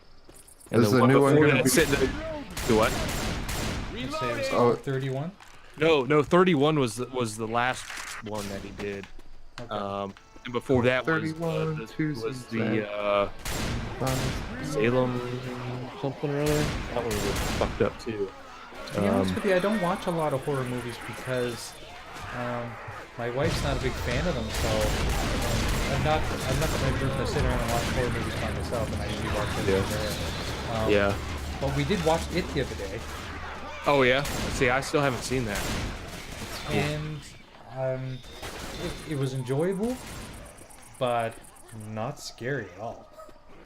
Is the the one new one before gonna that, be- what? Say it was Oh. 31. No, 31 was the last one that he did. Okay. And before that was 31, the Salem something or other. That one was fucked up too. To be honest with you, I don't watch a lot of horror movies because my wife's not a big fan of them. So I'm not the type of person to sit around and watch horror movies by myself, and I usually watch them there. Yeah. But we did watch it the other day, Oh yeah. See, I still haven't seen that. and it was enjoyable, but not scary at all.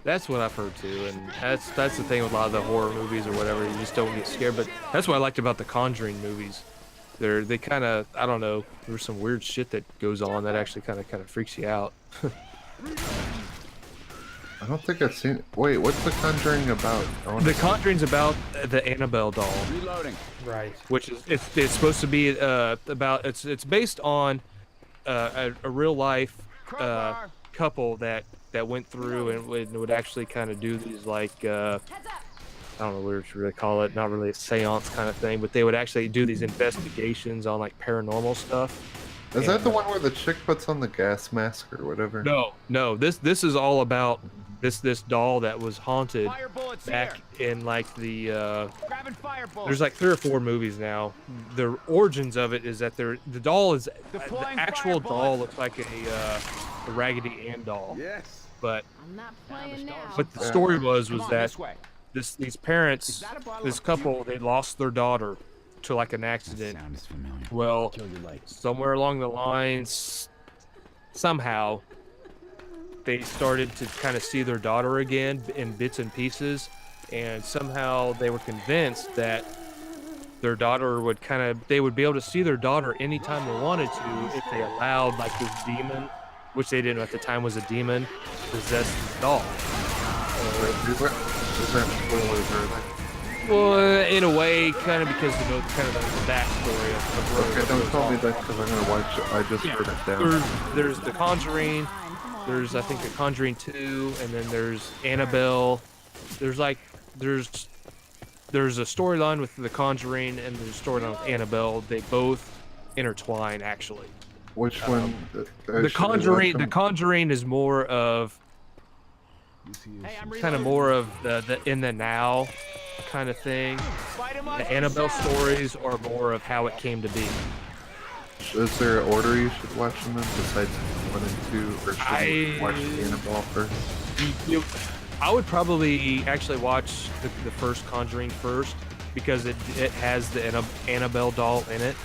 That's what I've heard too, and that's the thing with a lot of the horror movies or whatever. You just don't get scared. But that's what I liked about the Conjuring movies. They kind of, I don't know. There's some weird shit that goes on that actually kind of freaks you out. I don't think I've seen. Wait, what's The Conjuring about? The Conjuring's about the Annabelle doll, Reloading. Right. which is it's supposed to be about it's based on a real life couple that went through and would actually kind of do these like I don't know what to really call it, not really a seance kind of thing, but they would actually do these investigations on like paranormal stuff. Is that the one where the chick puts on the gas mask or whatever? No, this is all about this doll that was haunted Fire bullets back in like the Grabbing fire bullets. there's like 3 or 4 movies now. The origins of it is that the doll is the Deploying actual fire doll bullets. looks like a Raggedy Ann doll, Yes. but I'm not playing now. but the story was Come on, that this way. these parents, Is that a bottle this of couple, they lost their daughter to like an That accident. sound is familiar. Well, Kill your lights. somewhere along the lines, somehow, they started to kind of see their daughter again in bits and pieces, and somehow they were convinced that their daughter would they would be able to see their daughter anytime they wanted to if they allowed like this demon, which they didn't know at the time was a demon, possess the doll. Is that spoilers or anything? Well, in a way, kind of because you know kind of the backstory of where Okay, it don't goes tell me on. that because I'm gonna watch it. I just wrote it down. There's The Conjuring. There's I think The Conjuring 2, and then there's Annabelle. There's a storyline with The Conjuring and there's a storyline with Annabelle. They both intertwine actually. Which one? The Conjuring is more of kind of more of the in the now kind of thing. The Annabelle stories are more of how it came to be. Is there an order you should watch them in besides 1 and 2, or should you watch Annabelle first? I would probably actually watch the first Conjuring first because it has the Annabelle doll in it.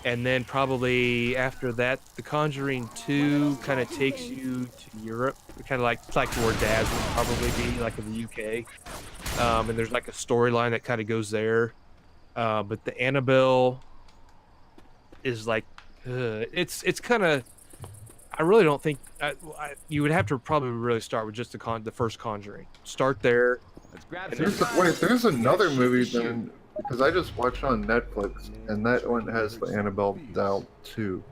And then probably after that, The Conjuring 2 kind of takes you to Europe, kind of like it's like where Dad would probably be, like in the UK. And there's like a storyline that kind of goes there. But the Annabelle is like, it's kind of. I really don't think you would have to probably really start with just the first Conjuring. Start there. Let's grab There's another movie then, because I just watched on Netflix, and that one has the Annabelle doll too.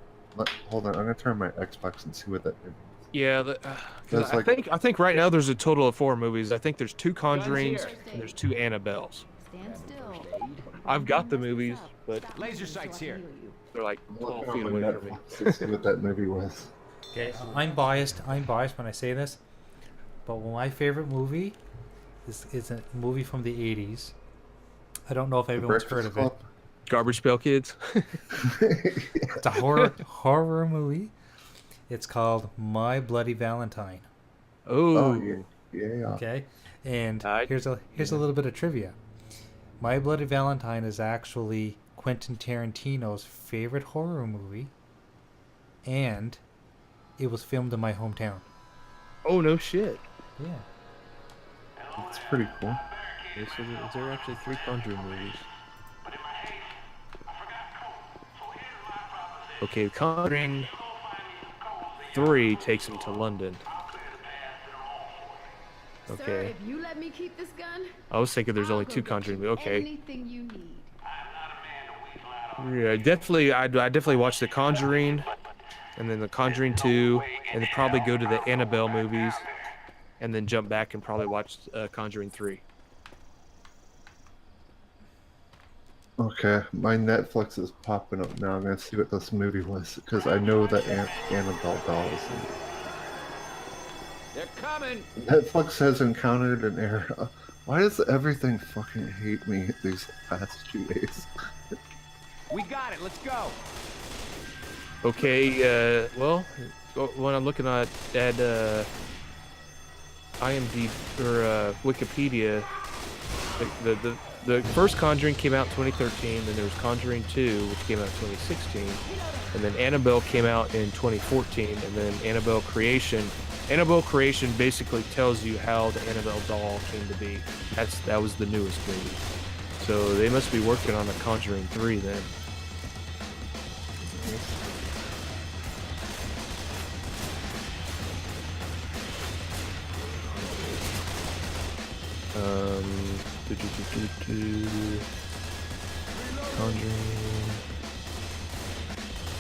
Hold on, I'm gonna turn my Xbox and see what that is. Yeah, 'cause That's I think right now there's a total of 4 movies. I think there's 2 Conjurings and there's 2 Annabelles. Stand still. I've got the movies, but Laser sights here. they're like I'm 12 looking feet on my away from me. Netflix to see what that movie was. Okay, I'm biased. I'm biased when I say this, but my favorite movie is a movie from the '80s. I don't know if everyone's heard of it. Garbage Pail Kids. It's a horror movie. It's called My Bloody Valentine. Oh Oh, yeah. Okay, and Alright. here's a little bit of trivia. My Bloody Valentine is actually Quentin Tarantino's favorite horror movie, and it was filmed in my hometown. oh no shit. Yeah. It's pretty cool. Okay, so is there actually 3 Conjuring movies? Okay, Conjuring 3 takes him to London. Sir, Okay. if you let me keep this gun, I was thinking there's I'll only go 2 get Conjuring you movies. Okay. Anything you need. Yeah, I definitely watch The Conjuring, and then The Conjuring 2, and then probably go to the Annabelle movies, and then jump back and probably watch Conjuring 3. Okay, my Netflix is popping up now. I'm gonna see what this movie was because I know that Annabelle doll is in. They're coming. Netflix has encountered an era Why does everything fucking hate me these past 2 days? We got it. Let's go. Okay, well, when I'm looking at IMDb or Wikipedia, the first Conjuring came out in 2013, then there was Conjuring 2, which came out in 2016, and then Annabelle came out in 2014, and then Annabelle Creation. Annabelle Creation basically tells you how the Annabelle doll came to be. That was the newest movie. So they must be working on a Conjuring 3 then.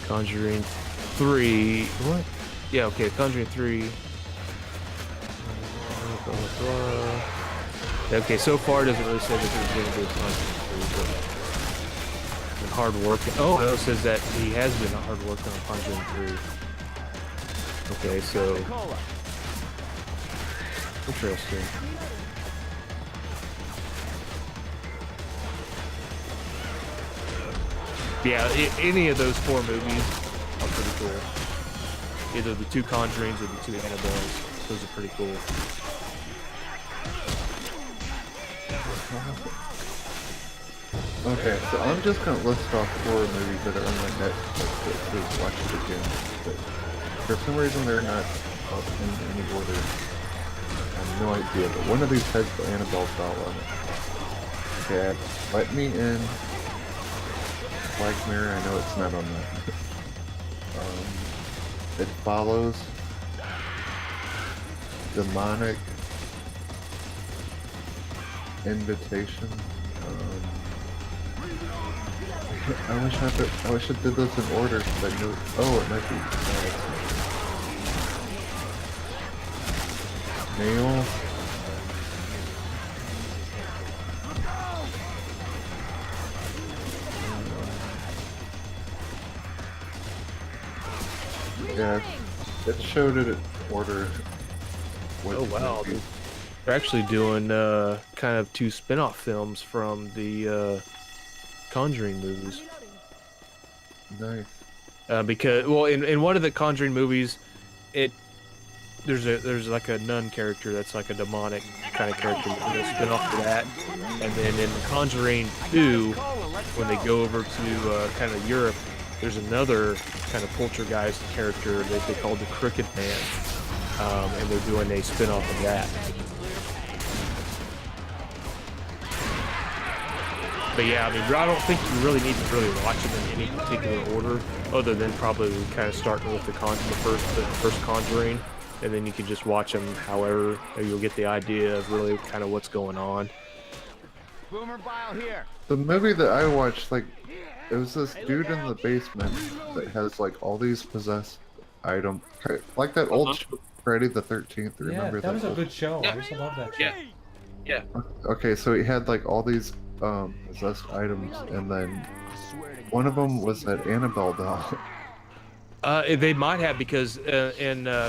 Conjuring 3. What? Yeah, okay, Conjuring 3. Okay, so far it doesn't really say that there's going to be a Conjuring 3, but been hard working. Oh, no, it says that he has been hard working on Conjuring 3. Okay, so Cola. interesting. Yeah, any of those 4 movies are pretty cool. Either the 2 Conjurings or the 2 Annabelles. Those are pretty cool. Okay, so I'm just gonna list off 4 movies that are on my Netflix to watch it again. But for some reason they're not in any order. I have no idea, but one of these has the Annabelle doll on it. Okay, Let Me In. Black Mirror, I know it's not on that. It Follows. Demonic. Invitation. I wish I did this in order because I knew. Oh, it might be. Nail. Yeah, it showed it in order. Oh wow, they're actually doing kind of 2 spin-off films from the Conjuring movies. Nice. Because well, in one of the Conjuring movies, there's like a nun character that's like a demonic kind of character. They spin off to that, and then in Conjuring 2, when they go over to kind of Europe, there's another kind of poltergeist character that they call the Crooked Man, and they're doing a spin-off of that. But yeah, I mean, I don't think you really need to really watch them in any particular order, other than probably kind of starting with the first Conjuring, and then you can just watch them however you'll get the idea of really kind of what's going on. Boomer Bile here. The movie that I watched, like, it was this dude in the basement that has like all these possessed items, like that old show, Friday the 13th. Remember that was a old... good show. I used to love that show. Yeah. Okay, so he had like all these possessed items, and then one of them was that Annabelle doll. They might have, because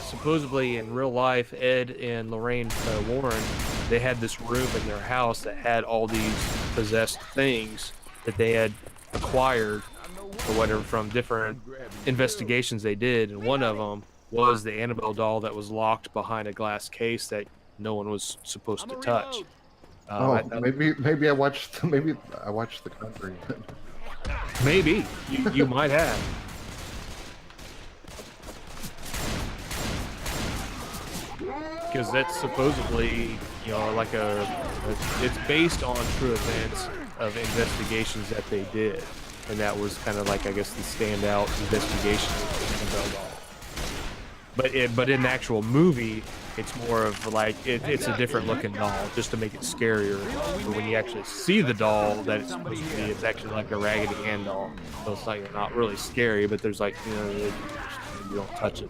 supposedly in real life, Ed and Lorraine Warren, they had this room in their house that had all these possessed things that they had acquired or whatever from different investigations they did, and one of them was the Annabelle doll that was locked behind a glass case that no one was supposed to touch. Maybe I watched the Conjuring. Maybe you might have. Because that's supposedly, like it's based on true events of investigations that they did, and that was kind of like, I guess, the standout investigation of the Annabelle doll. But in the actual movie, it's more of like it's a different looking doll, just to make it scarier. But when you actually see the doll that it's supposed to be, it's actually like a Raggedy Ann doll. So it's like not really scary, but there's like, you don't touch it.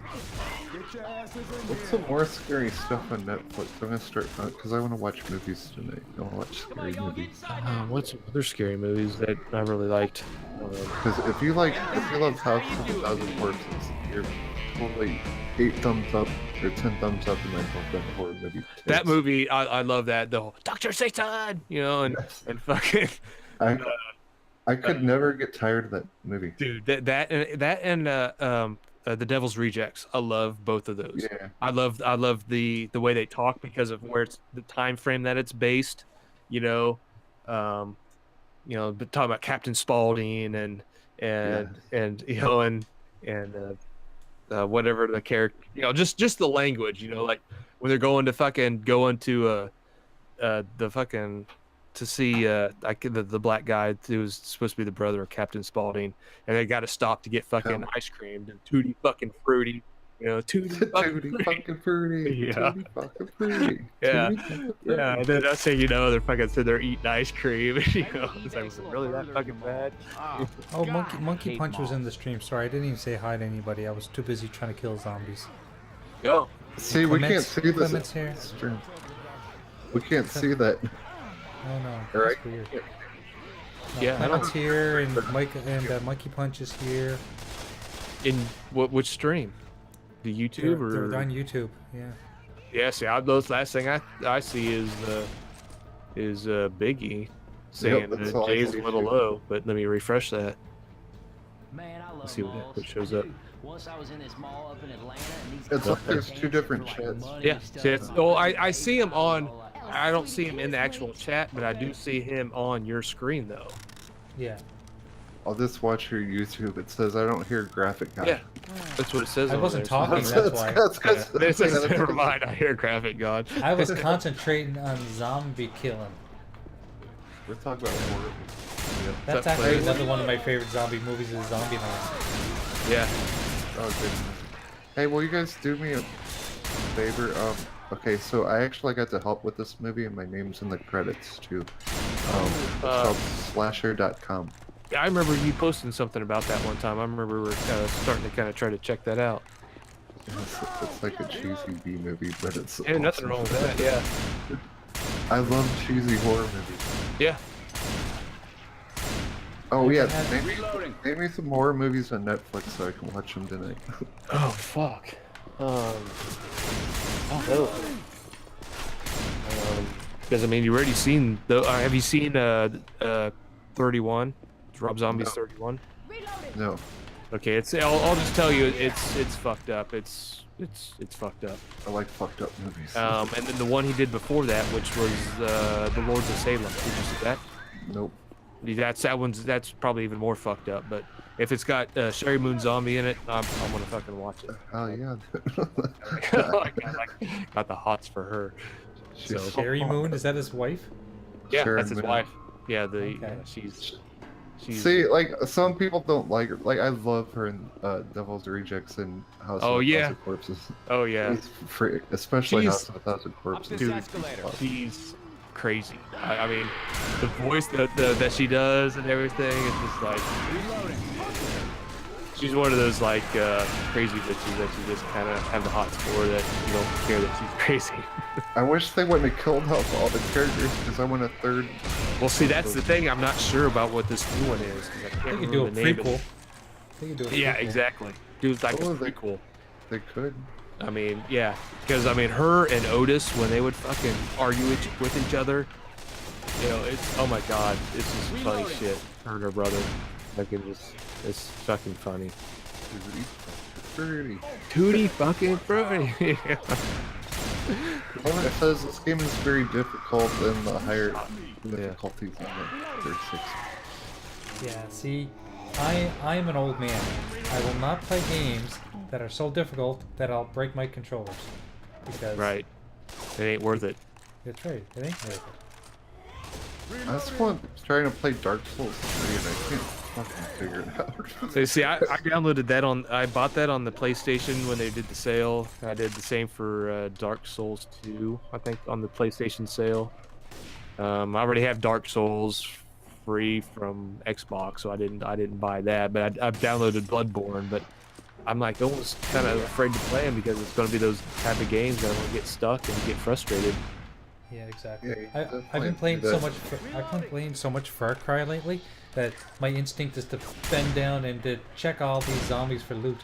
What's some more scary stuff on Netflix? I'm gonna start because I want to watch movies tonight. I want to watch scary movies. What's some other scary movies that I really liked? Because if you love House of a Thousand Corpses, you're totally 8 thumbs up or 10 thumbs up, and I call that a horror movie. That Tits. movie, I love that. The whole Dr. Satan, you know, and Yes. and fucking I could never get tired of that movie. dude, that and The Devil's Rejects. I love both of those. Yeah. I love the way they talk because of where it's the time frame that it's based. You know, but talking about Captain Spaulding and you know and whatever the character, you know, just the language, you know, like when they're going to the fucking to see like the black guy who was supposed to be the brother of Captain Spaulding, and they got to stop to get fucking ice cream and tutti fucking fruity, you know, tutti fucking Tutti fucking fruity. Yeah. Tutti fucking fruity. Yeah. Tutti fucking Yeah, fruity. and then that's how you know they're fucking sitting there eating ice cream. You know, it's like, was it really that fucking bad? Oh, Monkey Punch was in the stream. Sorry, I didn't even say hi to anybody. I was too busy trying to kill zombies. Go. See, we can't Clements- see this. Clements here. Stream. We can't see that. Oh no, All that's right. weird. No, Yeah, I Clements don't- here and Monkey Punch is here. In which stream? The YouTube They're or? on YouTube. Yeah. Yeah, see, those last thing I see is Biggie saying that's all I Jay's see a little too. low, but let me refresh that. Man, I love Let's see what malls. what shows up. Once I was in this mall up in Atlanta, and these It's guys like were there's dancing two different for, like, chats. money Yeah, and stuff. see, it's, I'm well, like, I see him on. all that. I don't see him in the actual chat, but I do see him on your screen though. Yeah. I'll just watch your YouTube. It says I don't hear graphic guy. Yeah, that's what it says. I on wasn't there. talking, that's why. Yeah, it says, never mind. I hear graphic god. I was concentrating on zombie killing. We're talking about horror. That's that actually play? another one of my favorite zombie movies is Zombieland. Yeah. Oh, good. Hey, will you guys do me a favor? Okay, so I actually got to help with this movie, and my name's in the credits too. It's called Slasher.com. Yeah, I remember you posting something about that one time. I remember we were starting to kind of try to check that out. It's like a cheesy B movie, but it's Yeah, nothing awesome. wrong with that. Yeah. I love cheesy horror movies. Yeah. Oh yeah, Reloading. name me some horror movies on Netflix so I can watch them tonight. Oh fuck. Oh no. Because I mean, you already seen the. Have you seen 31? Rob Zombie's No. 31. No, Okay, I'll just tell you, it's fucked up. It's fucked up. I like fucked up movies. And then the one he did before that, which was the Lords of Salem. Did you see that? Nope. That's probably even more fucked up. But if it's got Sherry Moon Zombie in it, I'm gonna fucking watch it. Oh yeah. I got the hots for her. She's So- Sherry Moon, is that his wife? Yeah, Sherry that's his Moon. wife. Yeah, Okay. she's See, like some people don't like her. Like I love her in Devil's Rejects and House Oh, of a yeah. Thousand Corpses. oh yeah, It's free, especially She's- House of a Thousand Corpses. this Dude, escalator. she's crazy. I mean, the voice that she does and everything, it's just like Reloading. she's one of those like crazy bitches that you just kind of have the hots for, that you don't care that she's crazy. I wish they wouldn't have killed off all the characters because I want a third. Well, see, that's the thing. I'm not sure about what this new one is. 'Cause I can't They could remember do a the name of prequel. it. They could do a Yeah, prequel. exactly. Do like Oh, a they- prequel. They could. I mean, yeah, because I mean, her and Otis, when they would fucking argue with each other, you know, it's, oh my god, this is funny shit. Her and her brother, like it's fucking funny. Pretty. Tootie fucking fruity. Well, it says this game is very difficult and the higher difficulties in the 36. Yeah, see, I am an old man. I will not play games that are so difficult that I'll break my controllers. Because Right. It ain't worth it. That's right. It ain't worth it. I just want trying to play Dark Souls 3 and I can't fucking figure it out. So, see, I downloaded that I bought that on the PlayStation when they did the sale. I did the same for Dark Souls 2, I think, on the PlayStation sale. I already have Dark Souls free from Xbox, so I didn't buy that. But I've downloaded Bloodborne, but I'm like almost kind of afraid to play them because it's going to be those type of games that I'm going to get stuck and get frustrated. Yeah, exactly. Yeah, you I've definitely been playing do so that. much. I've been playing so much Far Cry lately that my instinct is to bend down and to check all these zombies for loot.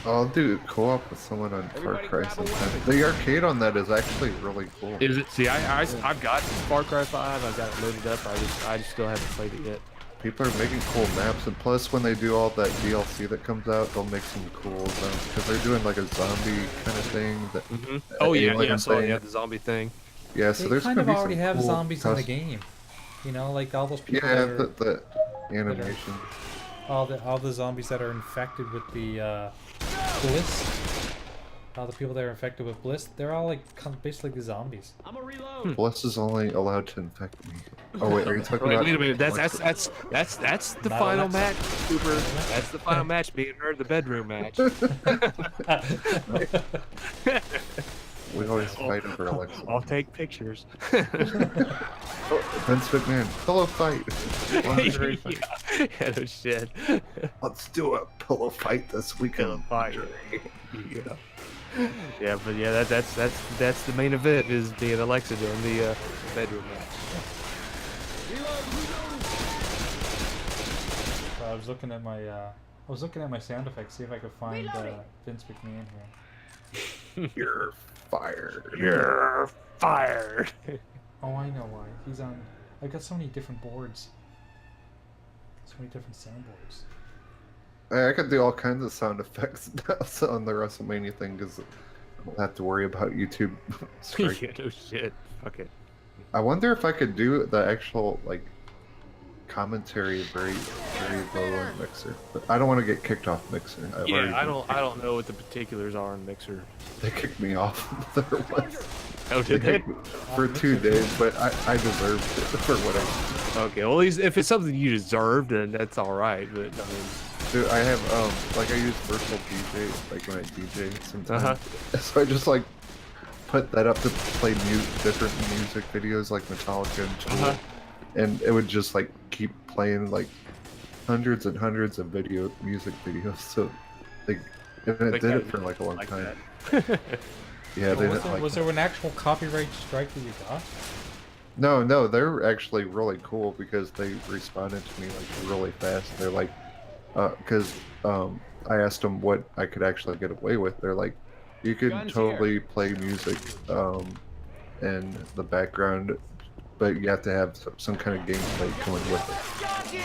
I'll do co-op with someone on Far Everybody Cry grab a sometime. weapon. The arcade on that is actually really cool. Is it? See, I've got Far Cry 5. I've got it loaded up. I just still haven't played it yet. People are making cool maps, and plus when they do all that DLC that comes out, they'll make some cool because they're doing like a zombie kind of thing. That Oh yeah, alien yeah. So thing. yeah, the zombie thing. Yeah, so They there's kind gonna of be already some have cool zombies in the custom- game. You know, like all those people Yeah, that are, the animation. all the zombies that are infected with the bliss. All the people that are infected with bliss, they're all like basically the zombies. I'm a reload. Bliss is only allowed to infect me. Oh wait, are you talking Wait, about? wait a minute. That's the Not final Alexa. match, Cooper. That's the final match being heard, the bedroom match. We always fight over Alexa. I'll take pictures. Oh, Vince McMahon, pillow fight. Lingerie fight. Yeah, no shit. Let's do a pillow fight this weekend. Fire. Yeah. Yeah, but yeah, that's the main event is being Alexa doing the bedroom match. I was looking at my sound effects, see if I could find Vince McMahon here. You're fired. You're fired. Oh, I know why. He's on. I've got so many different boards. So many different soundboards. I could do all kinds of sound effects now on the WrestleMania thing because I don't have to worry about YouTube strike. Yeah, no shit. Fuck it. I wonder if I could do the actual like commentary very low on Mixer, but I don't want to get kicked off Mixer. I've already Yeah, been I don't know what the particulars are on Mixer. They kicked me off there once. Oh, did they? kicked me for 2 days, but I deserved it for what I. Okay, well, if it's something you deserved, then that's all right. But I mean, Dude, I have like I use virtual DJ like when I DJ sometimes, Uh-huh. so I just like put that up to play different music videos like Metallica and Tool, Uh-huh. and it would just like keep playing like hundreds and hundreds of music videos. So like, and it They did it kinda for like a long like time. that. Yeah, they didn't like. Was there an actual copyright strike that you got? No, they're actually really cool because they responded to me like really fast. They're like, because I asked them what I could actually get away with. They're like, you could Guns totally play music in the background, but you have to have some kind of gameplay coming with it. You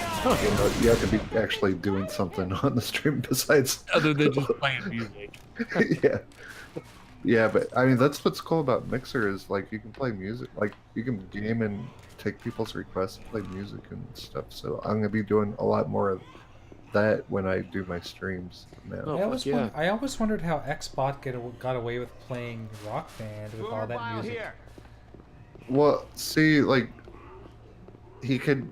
know, you have to be actually doing something on the stream besides Other than just playing music. yeah. Yeah, but I mean that's what's cool about Mixer is like you can play music, like you can game and take people's requests and play music and stuff. So I'm gonna be doing a lot more of that when I do my streams now. Oh, I always fuck yeah. I always wondered how Xbot got away with playing Rock Band with all Boomer that Bile music. here. Well, see, like he could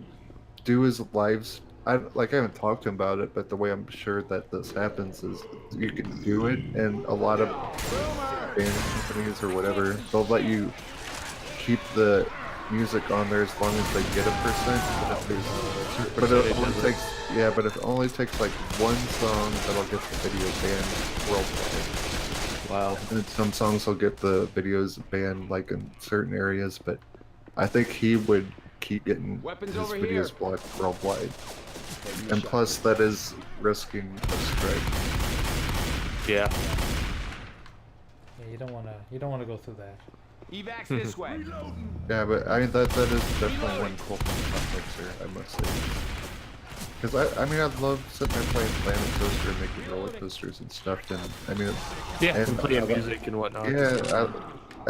do his lives. I haven't talked to him about it, but the way I'm sure that this happens is you can do it, and a lot of band companies or whatever, they'll let you keep the music on there as long as they get a percent. But it only takes but it only takes like one song that'll get the video banned worldwide. Wow. And some songs will get the videos banned like in certain areas, but I think he would keep getting Weapons his over videos here. blocked worldwide. And plus, that is risking a strike. Yeah. Yeah, you don't wanna go through that. Evacs this way. Yeah, but I mean that is definitely one cool thing about Mixer, I must say. Because I mean I love sitting there playing Planet Coaster and making roller coasters and stuff, and I mean Yeah, and and playing music and whatnot. yeah,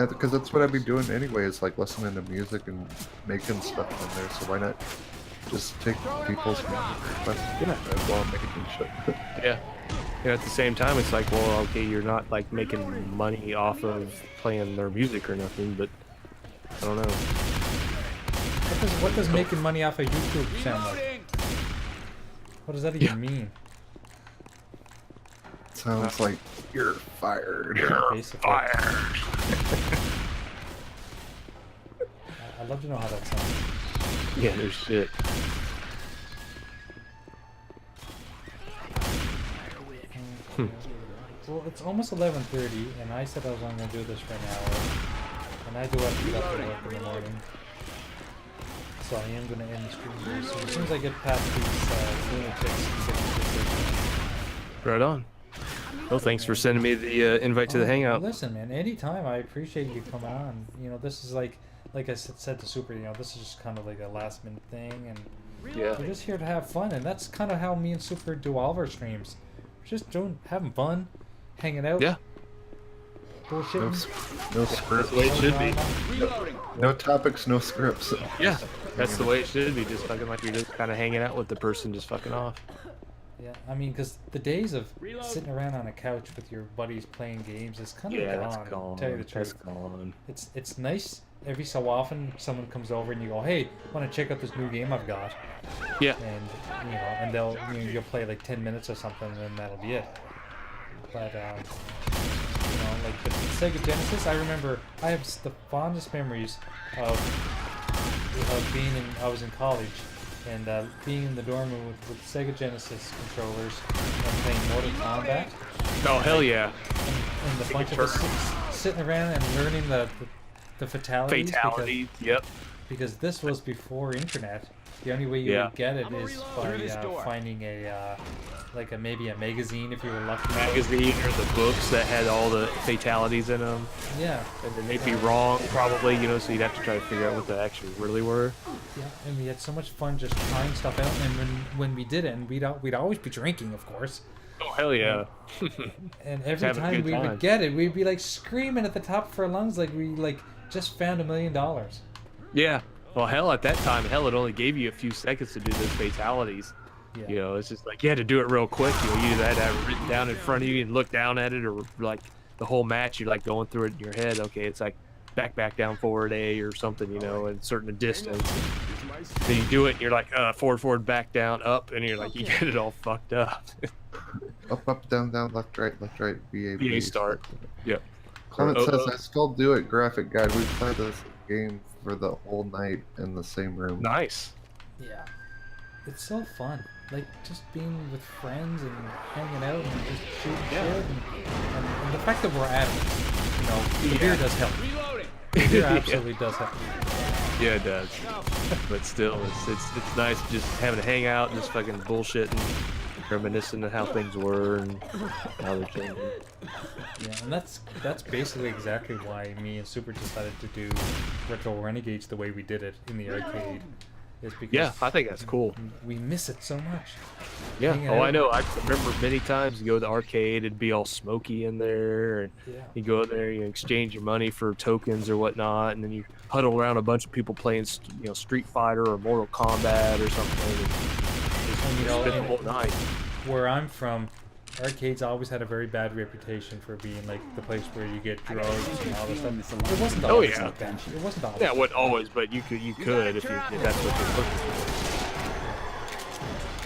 because that's what I'd be doing anyway, is like listening to music and making stuff in there. So why not just take people's music requests while I'm making shit? Yeah. Yeah, at the same time, it's like, well, okay, you're not like making money off of playing their music or nothing, but I don't know. What does making money off of YouTube sound like? Reloading. What does that even mean? Sounds like you're fired. Basically. I'd love to know how that sounds. Yeah, no shit. Well, it's almost 11:30, and I said I was only going to do this for an hour. And I do have to get up and work in the morning. So I am going to end the stream very soon. As soon as I get past these lunatics and get Right on. Well, thanks for sending me the invite to the Oh, hangout. Listen, man, anytime. I appreciate you coming on. You know, this is like I said to Super, you know, this is just kind of like a last minute thing, and Yeah. we're just here to have fun, and that's kind of how me and Super do all of our streams. We're just having fun, hanging out. Yeah. Bullshit. No scripts. That's the way it should be. Reloading. No topics, no scripts. Yeah. That's the way it should be. Just fucking like you're just kind of hanging out with the person, just fucking off. Yeah, I mean, because the days of sitting around on a couch with your buddies playing games is kind of Yeah, gone. that's gone. Tell you the That's truth. gone. It's nice every so often someone comes over and you go, hey, want to check out this new game I've got? Yeah. And you know, and you'll play like 10 minutes or something, and then that'll be it. But you know, like the Sega Genesis, I remember I have the fondest memories of being in. I was in college and being in the dorm room with Sega Genesis controllers and playing Mortal Kombat. Oh, hell yeah. And the bunch of us sitting around and learning the fatalities. Fatality. Yep. Because this was before internet. The only way you Yeah. would get it is Through this by door. finding a maybe a magazine if you were lucky. Magazine or the books that had all the fatalities in them. Yeah, And then they'd be wrong, probably, you know, so you'd have to try to figure out what they actually really were. yeah, and we had so much fun just trying stuff out. And when we did it, and we'd always be drinking, of course. Oh, hell yeah. And every having a time good we time. would get it, we'd be like screaming at the top of our lungs, like we just found $1 million. Yeah. Well, hell, at that time, hell, it only gave you a few seconds to do those fatalities. Yeah. You know, it's just like you had to do it real quick. You know, you either had to have it written down in front of you and look down at it, or like the whole match, you're like going through it in your head. Okay, it's like back, down, forward, A, or something, you know, and certain distance. Then you do it, and you're like forward, back, down, up, and you're like you get it all fucked up. Up, down, left, right, BA, BA start. Yep. Clement Oh, says, oh. I still do it, graphic guide. We play this game for the whole night in the same room. Nice. Yeah, it's so fun. Like just being with friends and hanging out and just shooting Yeah. shit, and the fact that we're at it, you know, the beer does help. Reloading. The beer absolutely does help. Yeah, it does. But still, it's nice just having to hang out and just fucking bullshitting, reminiscing of how things were and how they're changing. Yeah, and that's basically exactly why me and Super decided to do Retro Renegades the way we did it in the arcade. Is because Yeah, I think that's cool. we miss it so much. Yeah. Hanging Oh, out. I know. I remember many times you go to the arcade, it'd be all smoky in there, and Yeah. you go in there, you exchange your money for tokens or whatnot, and then you huddle around a bunch of people playing, you know, Street Fighter or Mortal Kombat or something. And just And, you know, spend the and- whole night. Where I'm from, arcades always had a very bad reputation for being like the place where you get drugs and all this stuff. It wasn't Oh, always yeah. like that. It wasn't always. Yeah, it wasn't always, but you could if that's what you're looking for.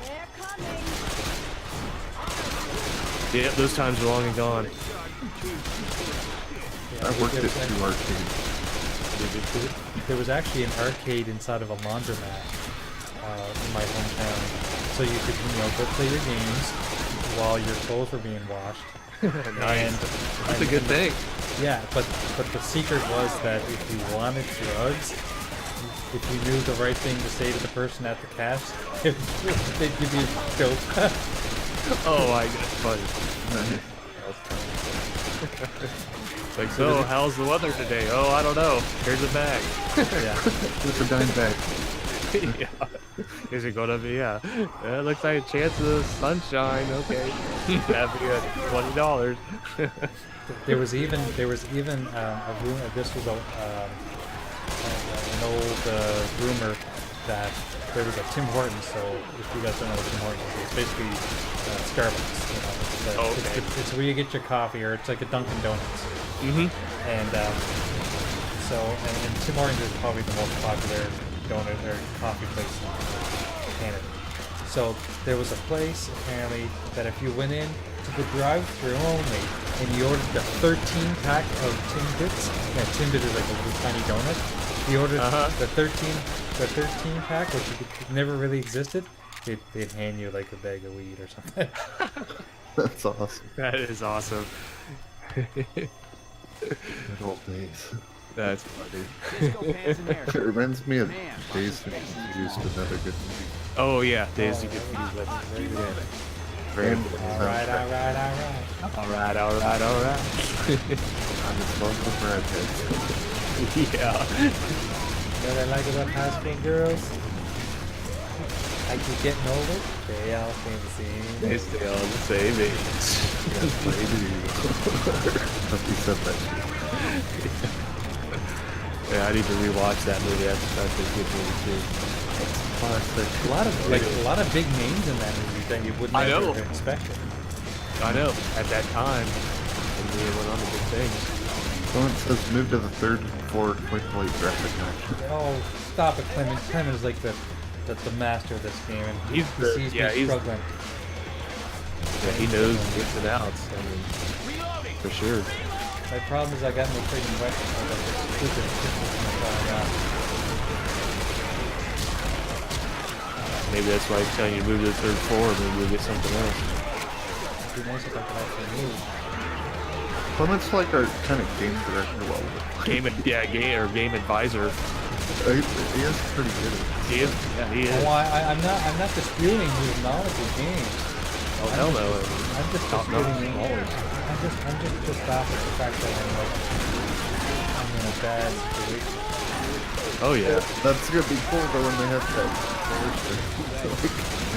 They're coming. Yeah, those times are long and gone. Yeah, I worked there at was two arcades. There was actually an arcade inside of a laundromat in my hometown, so you could go play your games while your clothes were being washed. Nice. That's a good thing. Yeah, but the secret was that if you wanted drugs, if you knew the right thing to say to the person at the cash, they'd give you dope. Oh my god, funny. It's like, so how's the weather today? Oh, I don't know. Here's a bag. Yeah. It's a dime bag. Yeah. Is it gonna be? Yeah. It looks like a chance of sunshine. Okay. That'd be good. $20. There was even a rumor. This was an old rumor that there was a Tim Hortons. So if you guys don't know what Tim Hortons is, it's basically Starbucks. You know, Oh, okay. it's where you get your coffee, or it's like a Dunkin' Donuts. Mm-hmm. And and Tim Hortons is probably the most popular donut or coffee place in Canada. So there was a place apparently that if you went in to the drive-thru only and you ordered the 13-pack of Timbits, yeah, Timbit is like a little tiny donut. You ordered the 13 pack, which never really existed. They'd hand you like a bag of weed or something. That's awesome. That is awesome. Good old days. That's funny. Disco pants in there. It reminds me of Man. Days Confused, another good movie. Oh yeah, Days you get these with. Very good. Very All right. I just love the redheads. Yeah. You know what I like about high school girls? I keep getting older. They all stay the same. They stay on the same age. Yes, they do. Hope you said that. Yeah, I need to rewatch that movie. That's a good movie too. Classic. A lot of big names in that movie that you would I never know. have expected. I know. At that time, and we went on to big things. Someone says move to the third floor quickly, graphic action. Oh, stop it, Clement. Clement is like the master of this game, and he sees me struggling. Yeah, he knows the ins and outs. I mean, for sure. My problem is I got no freaking weapons. I got this stupid pistol flying out. Maybe that's why he's telling you to move to the third floor. Maybe we'll get something else. It'd be nice if I could actually move. Clement's like our kind of game director level. Game advisor. He is pretty good at it. He is. Yeah, he is. Oh, I'm not disputing his knowledge of games. Oh hell no. I'm just Top disputing. knowledge. I'm just baffled at the fact that I'm in a bad situation. Oh yeah. That's gonna be cool though when they have that.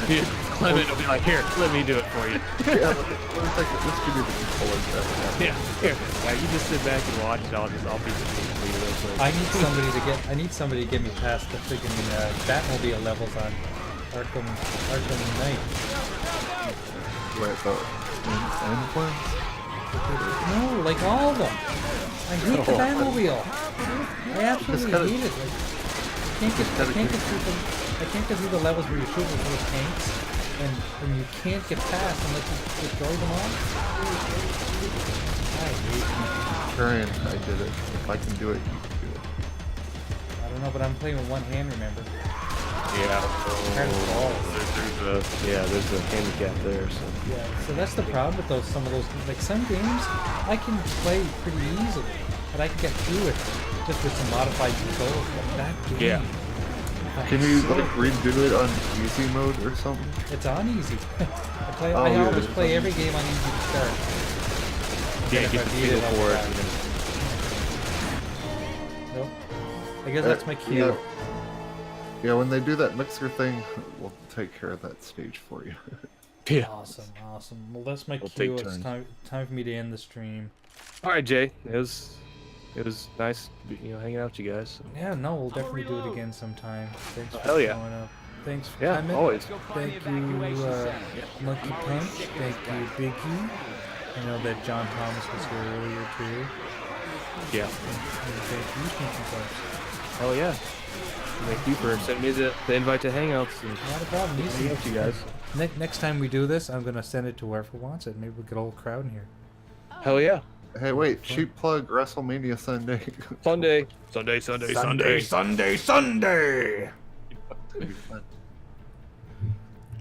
Yeah, Clement will be like, here, let me do it for you. Yeah, like, this could be the controller stuff. Yeah, here. Yeah, you just sit back and watch it. I'll be for you real quick. I need somebody to get me past the freaking Batmobile levels on Arkham Knight. Wait, the end ones? No, like all of them. I hate the Batmobile. I absolutely hate it. Like, I can't get through the levels where you're shooting with those tanks, and you can't get past unless you destroy them all. I hate it. Trying, I did it. If I can do it, you can do it. I don't know, but I'm playing with one hand, remember? Yeah. Kind of balls. There's a handicap there. So. Yeah, so that's the problem with some of those, like some games, I can play pretty easily, but I can get through it just with some modified controls. But that game, Can you like redo it on easy mode or something? it's on easy. I yeah, always it's play on every game on easy to start. Yeah, If get I the beat feel I'll for it. try. And then, Nope. I guess that's my cue. Yeah, when they do that mixer thing, we'll take care of that stage for you. yeah. Awesome. Well, that's my We'll cue. take It's turns. time for me to end the stream. All right, Jay. It was nice, hanging out with you guys. So. Yeah, no, we'll definitely do it again sometime. Thanks for Hell yeah. showing up. Thanks for Yeah, coming. always. Thank you, Monkey Punch. Thank you, Biggie. I know that John Thomas was here earlier too. Yeah. And thank you, Monkey Punch. Hell yeah. Thank you for sending me the invite to Hangouts. And Not a problem. hang Easy. out with you guys. Next time we do this, I'm gonna send it to whoever wants it. Maybe we'll get a whole crowd in here. Hell yeah. Hey, wait, cheap plug WrestleMania Sunday. Sunday.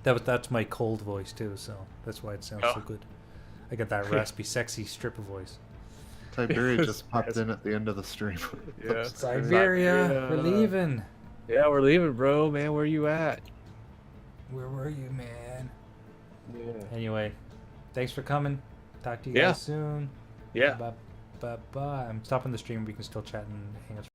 That's my cold voice too, so that's why it sounds so good. I got that raspy, sexy stripper voice. Tiberia just popped in at the end of the stream. Yeah. Siberia, we're leaving. Yeah, we're leaving, bro. Man, where you at? Where were you, man? Yeah. Anyway, thanks for coming. Talk to you Yeah. guys soon. Yeah. Bye. I'm stopping the stream. We can still chat and hang out.